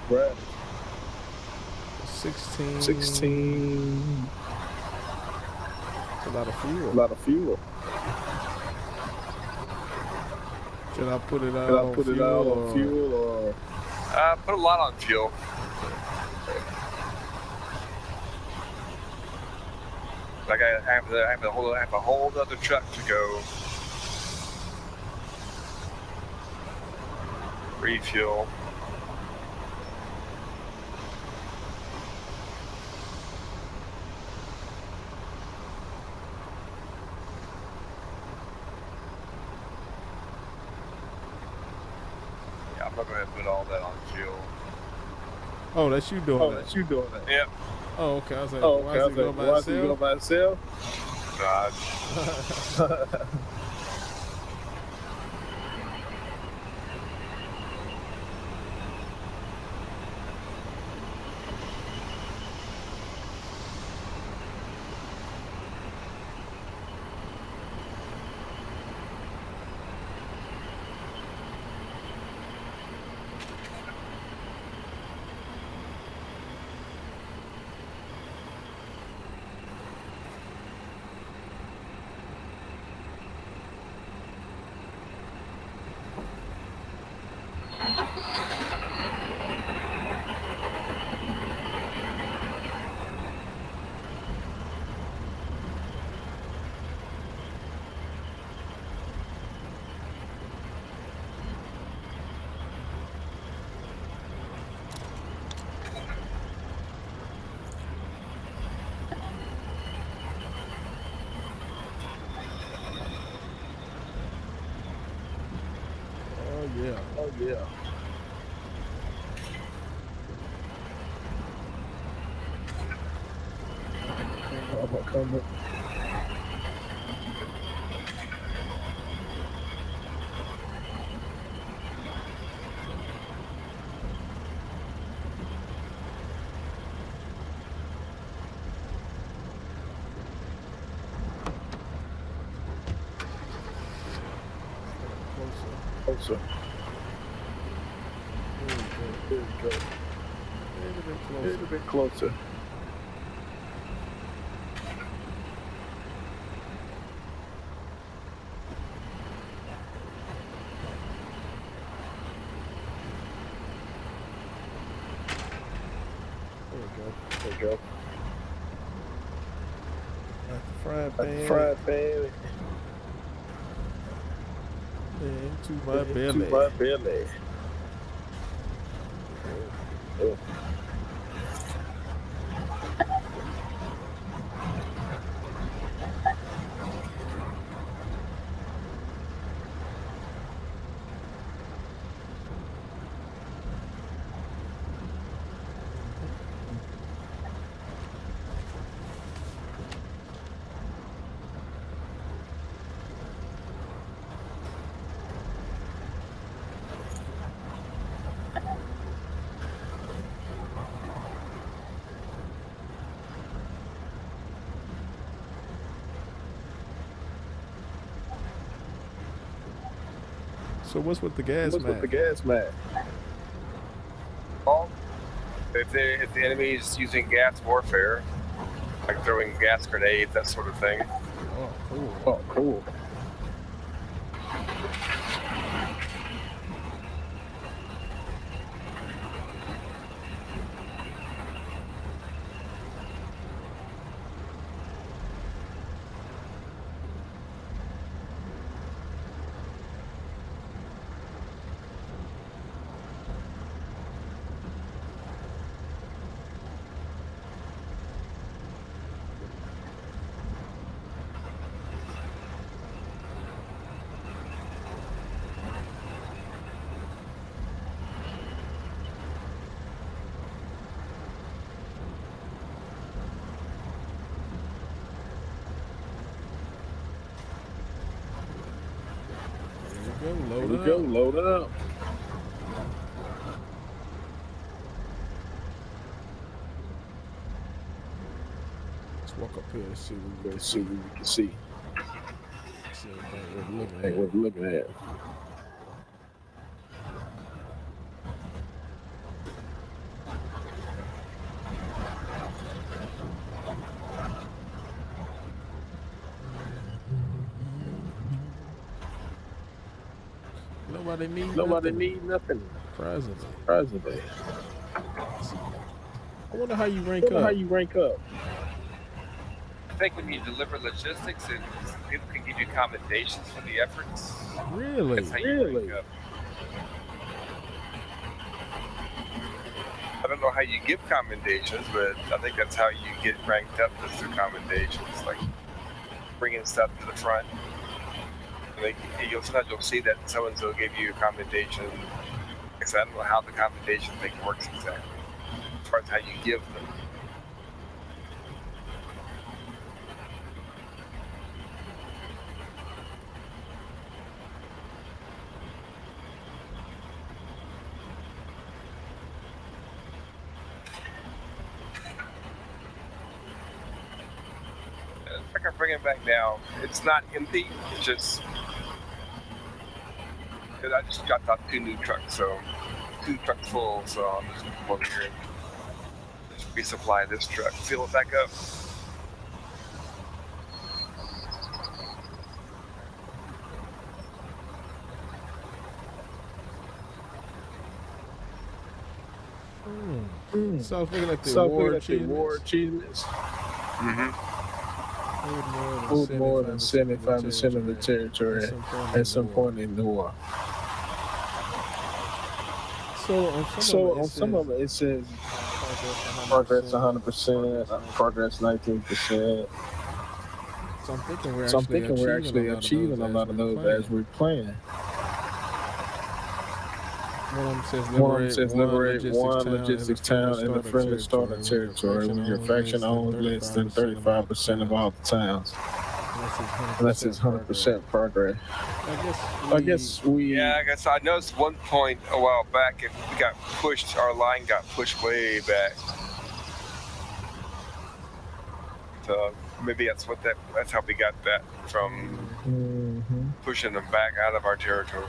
Right. 16. 16. That's a lot of fuel. A lot of fuel. Should I put it Should I out put on it out fuel on or? fuel or? Put a lot on fuel. Like I have a whole other truck to go refuel. Yeah, I'm not going to put all that on fuel. Oh, that's you doing Oh, that. that's you doing that. Yep. Oh, okay. I was like, Oh, why okay. is it going by Why is it going itself? by itself? God. Oh, yeah. I'm coming. Closer. There you go. A little bit closer. There you go. Like the frying pan. Fried pan Into my belly. into my belly. Oh. So what's with the gas What's with mask? the gas mask? Well, if the enemy is using gas warfare, like throwing gas grenades, that sort of thing. Oh, cool. Oh, cool. Here we Here we go. go. Load Load up. Let's walk up here and see what we can Let's see see. what we can see. See everything worth looking Ain't at. worth looking at. Nobody need Nobody nothing. need nothing. Surprisingly. Surprisingly. I wonder how you rank Wonder up. how you rank up. I think when you deliver logistics, and people can give you commendations for the efforts. Really? That's how you Really? rank up. I don't know how you give commendations, but I think that's how you get ranked up, is through commendations, like bringing stuff to the front. Like, sometimes you'll see that someone's will give you a commendation. Because I don't know how the commendation thing works exactly, as far as how you give them. If I can bring it back now, it's not empty. It's just, because I just got off 2 new trucks, so 2 trucks full. So I'm just over here and just resupply this truck, fill it back up. So I was looking at the So war war achievements. achievements. Hold More than 75% of the territory at some point in the war. So on some of it, it says progress 100%, progress 19%. So I'm thinking we're So I'm actually thinking we're actually achieving a lot of those as we're playing. One of them says liberate liberate one one logistics town in the friendly starter territory when your faction owns less than 35% of all the towns. Unless it's 100% progress. I guess we. Yeah, I guess I noticed one point a while back, it got pushed. Our line got pushed way back. So maybe that's how we got that from pushing them back out of our territory.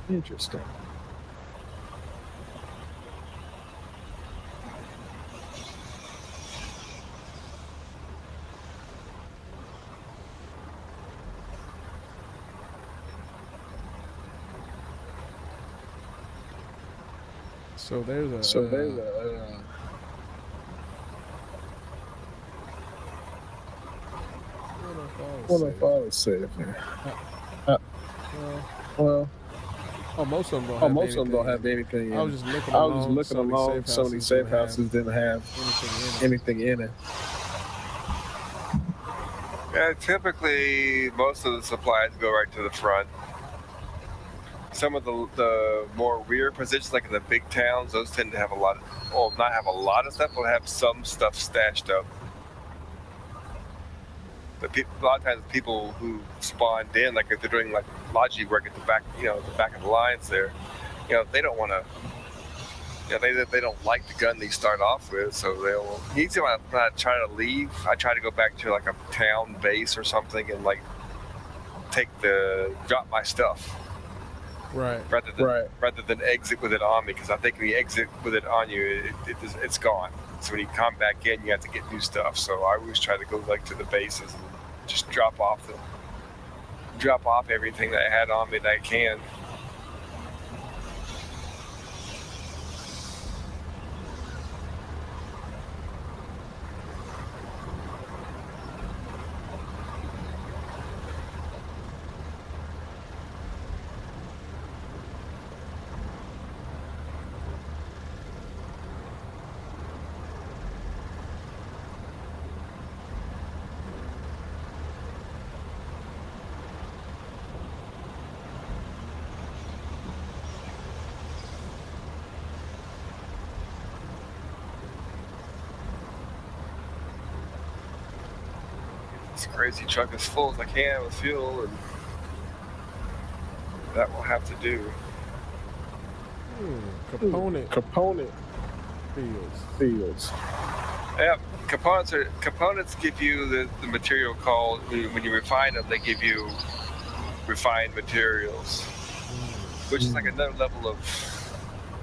Interesting. So there's a. What my father said, man. Well. Most of them don't have anything. I was just looking along. Some of these safe houses didn't have anything in it. Yeah, typically most of the supplies go right to the front. Some of the more rear positions, like in the big towns, those tend to have not have a lot of stuff, but have some stuff stashed up. A lot of times people who spawned in, like if they're doing like logi work at the back, the back of the lines there, they don't want to, they don't like the gun they start off with, so they'll, usually when I'm trying to leave, I try to go back to like a town base or something and like drop my stuff. Right. Rather than exit with it on me, because I think when you exit with it on you, it's gone. So when you come back in, you have to get new stuff. So I always try to go like to the bases and just drop off everything that I had on me that I can. this crazy truck as full as I can with fuel, and that will have to do. Component fields. Yeah, components give you the material called, when you refine them, they give you refined materials, which is like another level of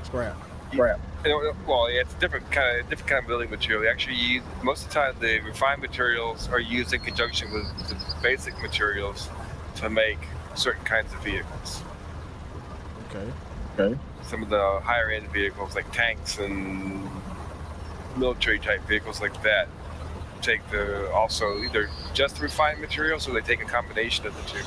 scrap. Well, yeah, it's a different kind of building material. They actually use, most of the time, the refined materials are used in conjunction with the basic materials to make certain kinds of vehicles. Okay. Some of the higher end vehicles, like tanks and military type vehicles like that, take also either just the refined materials, or they take a combination of the two.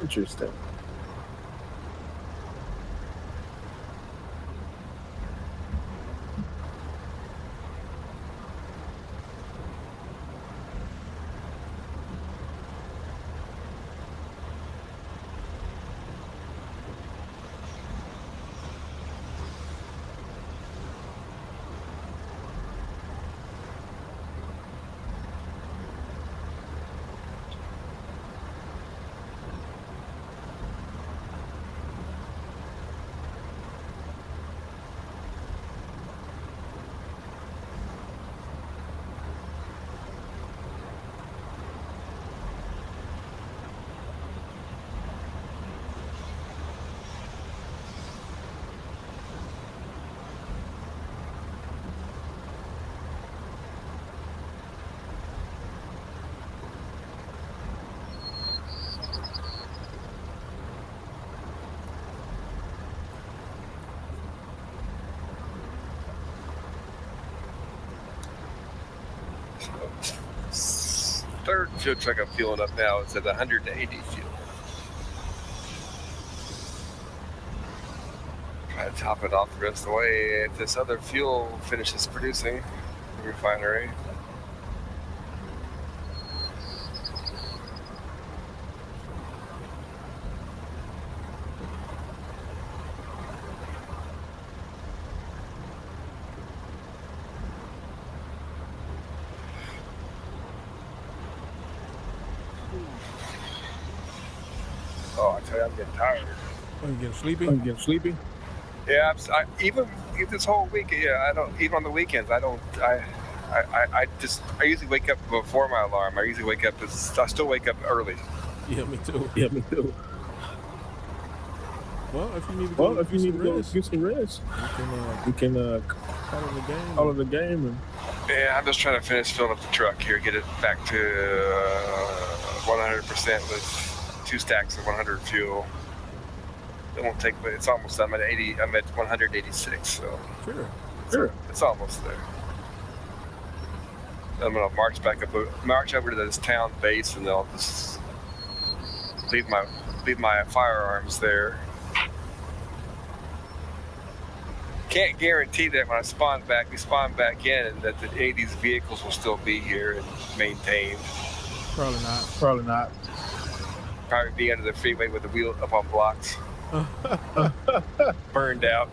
Interesting. Third fuel truck I'm fueling up now is at 180 fuel. Try to top it off the rest of the way if this other fuel finishes producing the refinery. Oh, I tell you, I'm getting tired. Oh, you getting sleepy? Yeah, even this whole week. Yeah, I don't. Even on the weekends, I don't. I usually wake up before my alarm. I usually wake up. I still wake up early. Yeah, me too. Well, if you need to go get some rest, you can call it a game. And yeah, I'm just trying to finish filling up the truck here, get it back to 100% with 2 stacks of 100 fuel. It won't take, but it's almost done. I'm at 186, so sure, it's almost there. I'm gonna march over to this town base, and then I'll just leave my firearms there. Can't guarantee that when we spawn back in, and that any of these vehicles will still be here and maintained. Probably not. Probably be under the freeway with the wheel up on blocks. Burned out.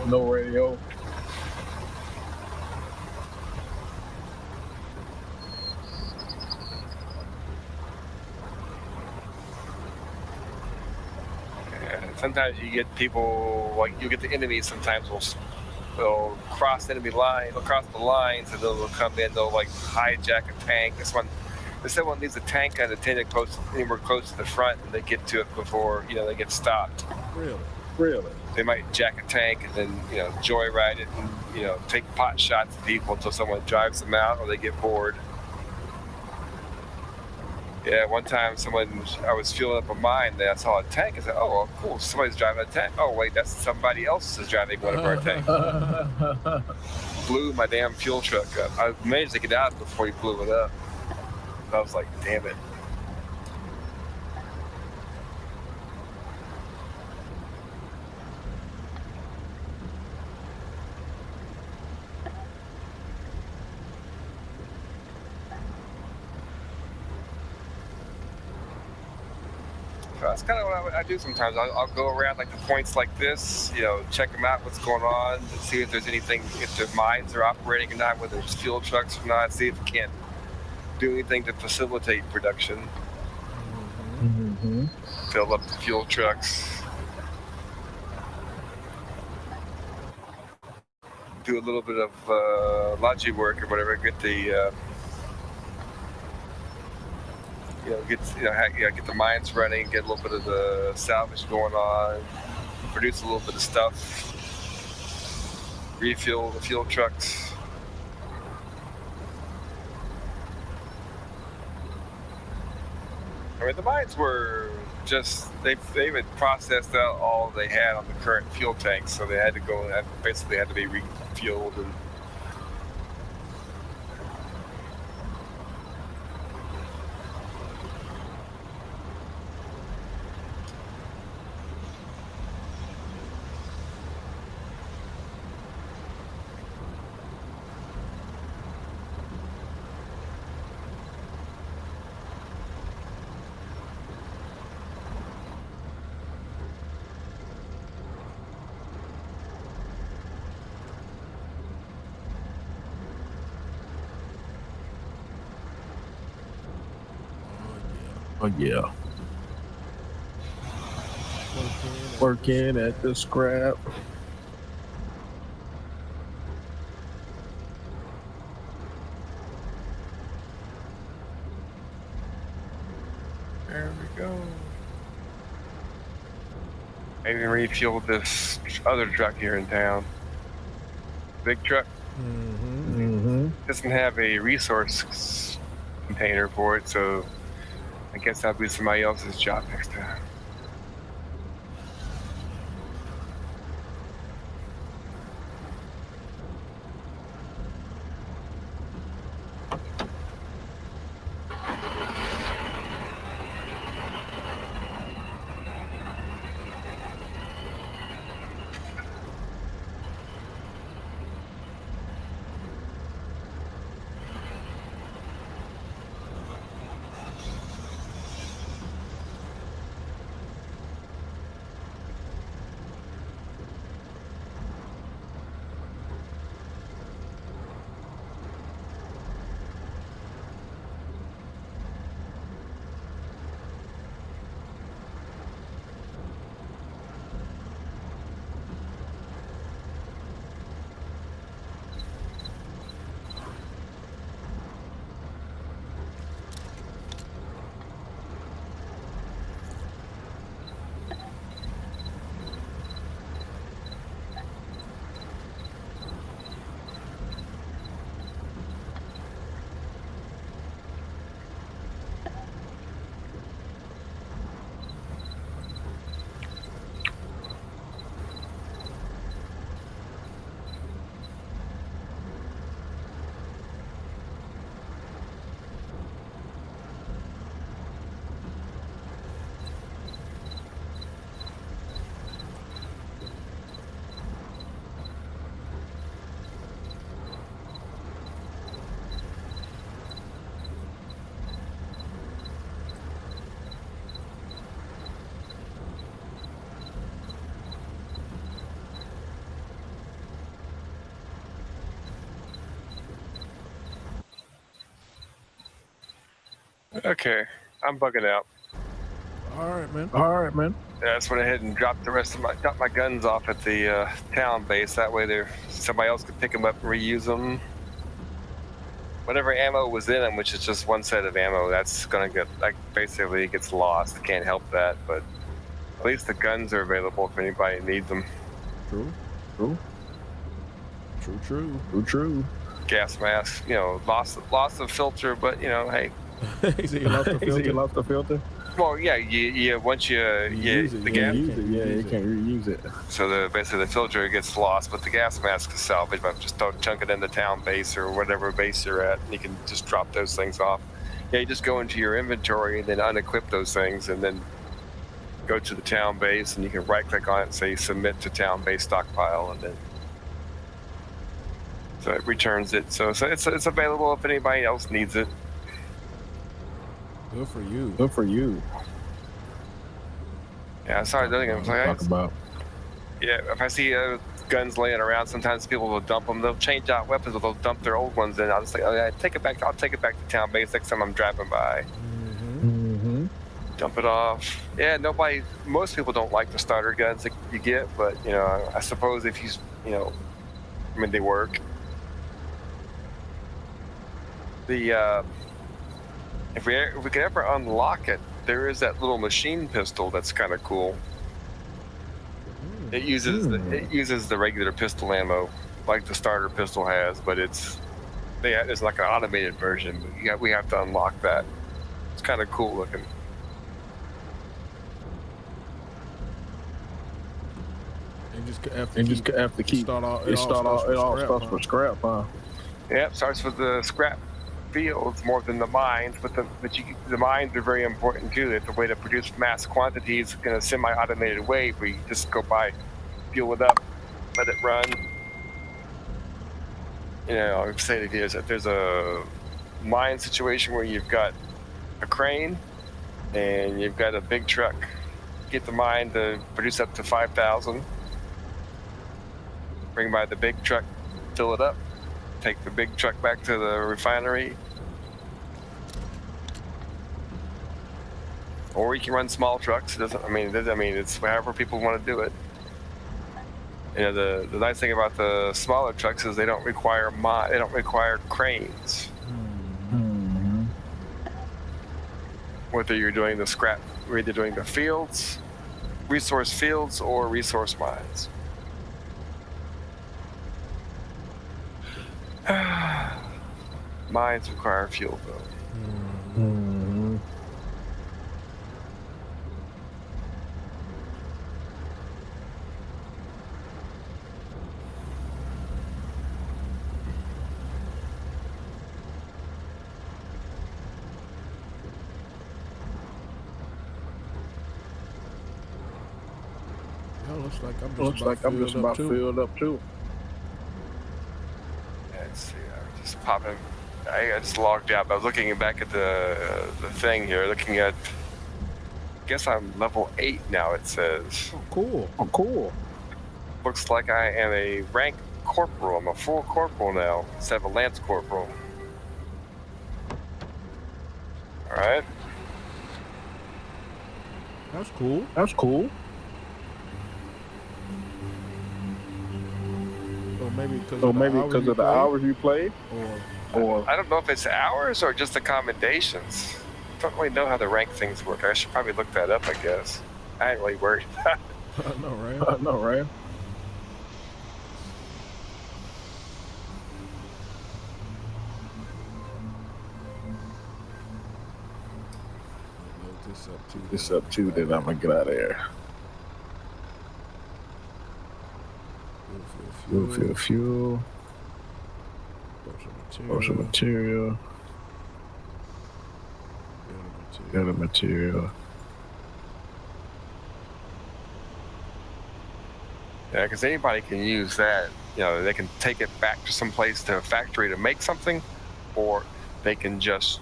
No radio. Sometimes you get people, like you get the enemies. Sometimes they'll cross the enemy line, they'll cross the lines, and they'll come in. They'll like hijack a tank. This one leaves a tank unattended anywhere close to the front, and they get to it before they get stopped. Really? They might jack a tank and then joyride it and take pot shots at people until someone drives them out or they get bored. Yeah, one time I was fueling up a mine, and I saw a tank. I said, "Oh, well, cool, somebody's driving a tank." Oh, wait, that's somebody else is driving one of our tanks. Blew my damn fuel truck up. I managed to get out before he blew it up. I was like, damn it. that's kind of what I do sometimes. I'll go around like the points like this, check them out, what's going on, and see if there's anything, if the mines are operating or not, whether it's fuel trucks or not, see if we can't do anything to facilitate production. Mm-hmm. Fill up the fuel trucks. Do a little bit of logi work or whatever, get the get the mines running, get a little bit of the salvage going on, produce a little bit of stuff, refuel the fuel trucks. I mean, the mines were just they had processed out all they had on the current fuel tanks, so they had to go basically had to be refueled and. Oh yeah. Working at the scrap. There we go. Maybe refuel this other truck here in town. Big truck. Doesn't have a resource container for it, so I guess that'll be somebody else's job next time. Okay, I'm bugging out. All right, man. Yeah, I just went ahead and dropped my guns off at the town base. That way, somebody else could pick them up and reuse them. Whatever ammo was in them, which is just one set of ammo, that's gonna get basically it gets lost. I can't help that, but at least the guns are available if anybody needs them. True. Gas mask, loss of filter, but hey. So you lost the filter? Well, yeah, once you use it, the gas, you can't reuse it. So basically the filter gets lost, but the gas mask is salvaged. But just don't chunk it in the town base or whatever base you're at, and you can just drop those things off. Yeah, you just go into your inventory and then unequip those things, and then go to the town base, and you can right-click on it and say submit to town base stockpile, and then so it returns it. So it's available if anybody else needs it. Good for you. Yeah, sorry, talk about. Yeah, if I see guns laying around, sometimes people will dump them. They'll change out weapons, or they'll dump their old ones in. I'll just say, oh yeah, take it back. I'll take it back to town base next time I'm driving by. Mm-hmm. Dump it off. Yeah, most people don't like the starter guns that you get, but you know, I suppose if they work. If we could ever unlock it, there is that little machine pistol that's kind of cool. It uses the regular pistol ammo like the starter pistol has, but it's like an automated version. But we have to unlock that. It's kind of cool looking. And just have to keep. It all starts with scrap, huh? Yeah, it starts with the scrap fields more than the mines, but the mines are very important too. It's a way to produce mass quantities in a semi-automated way where you just go by, fuel it up, let it run. You know, say if there's a mine situation where you've got a crane and you've got a big truck, get the mine to produce up to 5,000, bring by the big truck, fill it up, take the big truck back to the refinery. Or you can run small trucks. It's however people want to do it. You know, the nice thing about the smaller trucks is they don't require cranes. Mm-hmm. Whether you're doing the scrap, or either doing the fields, resource fields, or resource mines. Mines require fuel, though. Mm-hmm. Looks like I'm just about filled up too. Let's see, I'm just popping. I just logged out. I was looking back at the thing here. Looking at. I guess I'm level 8 now. It says. Oh, cool. Looks like I am a rank corporal. I'm a full corporal now instead of a lance corporal. All right. That's cool. Or maybe because of the hours you played, or I don't know if it's hours or just accommodations. Don't really know how the rank things work. I should probably look that up. I guess I ain't really worried about it. I know, right? This up too. Then I'm gonna get out of here. Fuel. Potion material. Other material. Yeah, because anybody can use that. You know, they can take it back to some place to a factory to make something, or they can just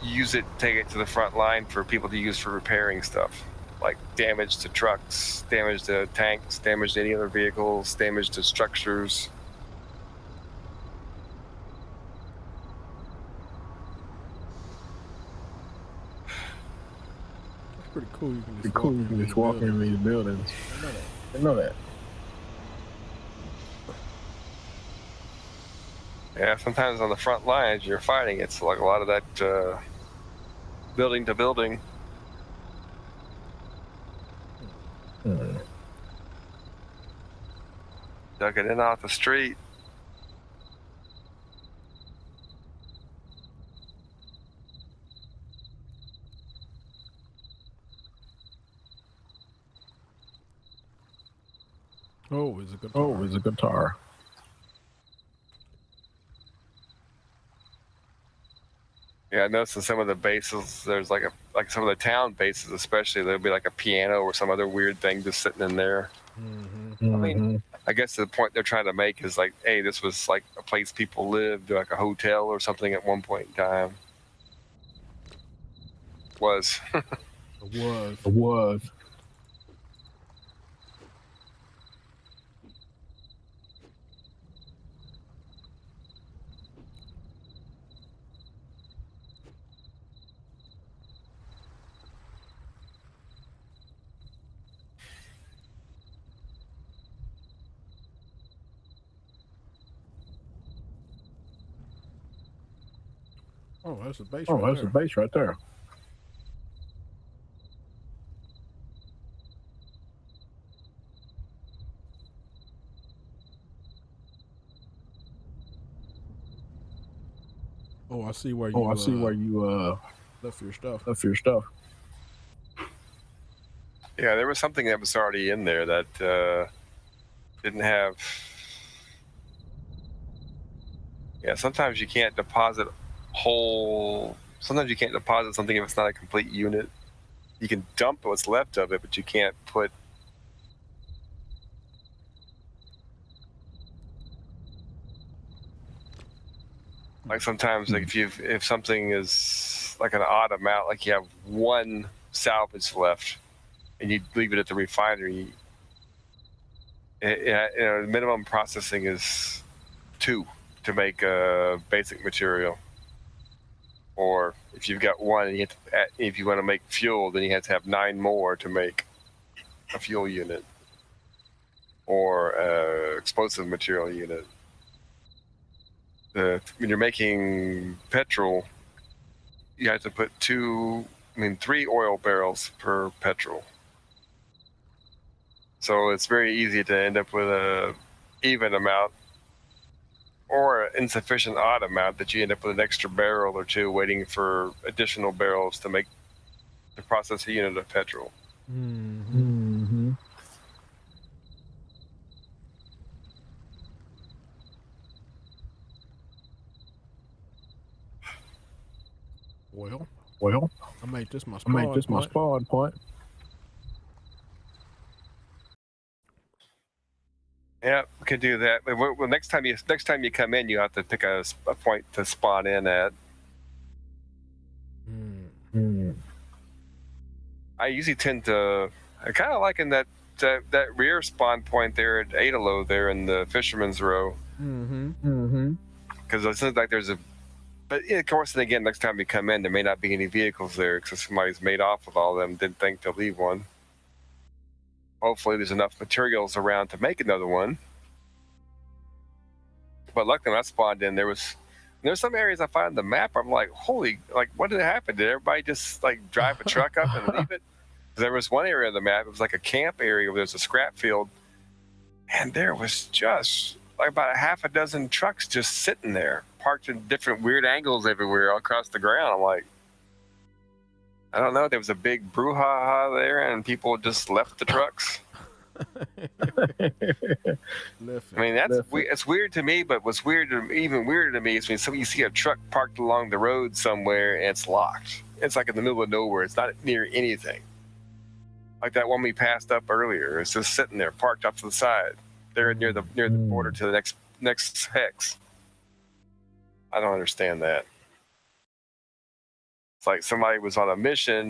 use it, take it to the front line for people to use for repairing stuff. Like damage to trucks, damage to tanks, damage to any other vehicles, damage to structures. It's pretty cool. You can just walk in these buildings. I know that. Yeah, sometimes on the front lines you're fighting, it's like a lot of that building to building. Ducking in off the street. Oh, it's a guitar. Yeah, I noticed in some of the bases, there's like some of the town bases, especially there'll be like a piano or some other weird thing just sitting in there. Mm-hmm. I mean, I guess the point they're trying to make is like, hey, this was like a place people lived, like a hotel or something at one point in time. It was. Oh, that's a base. Oh, right that's there. a base right there. Oh, I see where you. Oh, I see where you left your stuff. left your stuff. Yeah, there was something that was already in there that didn't have. Yeah, sometimes you can't deposit whole. Sometimes you can't deposit something if it's not a complete unit. You can dump what's left of it, but you can't put. Like sometimes, like if something is like an odd amount, like you have one salvage left, and you leave it at the refinery, the minimum processing is 2 to make a basic material. Or if you've got one, and if you want to make fuel, then you have to have 9 more to make a fuel unit or explosive material unit. When you're making petrol, you have to put 3 oil barrels per petrol. So it's very easy to end up with a even amount or an insufficient odd amount that you end up with an extra barrel or 2 waiting for additional barrels to process a unit of petrol. Mm-hmm. Well, I made this my spawn point. Yeah, we can do that. Well, next time you come in, you have to pick a point to spawn in at. I usually tend to. I kind of liking that rear spawn point there at Adalo there in the Fisherman's Row. Because it seems like there's a. But yeah, of course, and again, next time you come in, there may not be any vehicles there because somebody's made off with all of them. Didn't think to leave one. Hopefully, there's enough materials around to make another one. But luckily, when I spawned in, there's some areas I find on the map. I'm like, holy, like, what did happen? Did everybody just like drive a truck up and leave it? There was one area of the map. It was like a camp area where there's a scrap field, and there was just like about a half a dozen trucks just sitting there, parked in different weird angles everywhere all across the ground. I'm like, I don't know. There was a big brouhaha there, and people just left the trucks. I mean, it's weird to me, but what's even weirder to me is when you see a truck parked along the road somewhere and it's locked. It's like in the middle of nowhere. It's not near anything. Like that one we passed up earlier. It's just sitting there, parked off to the side. They're near the border to the next hex. I don't understand that. It's like somebody was on a mission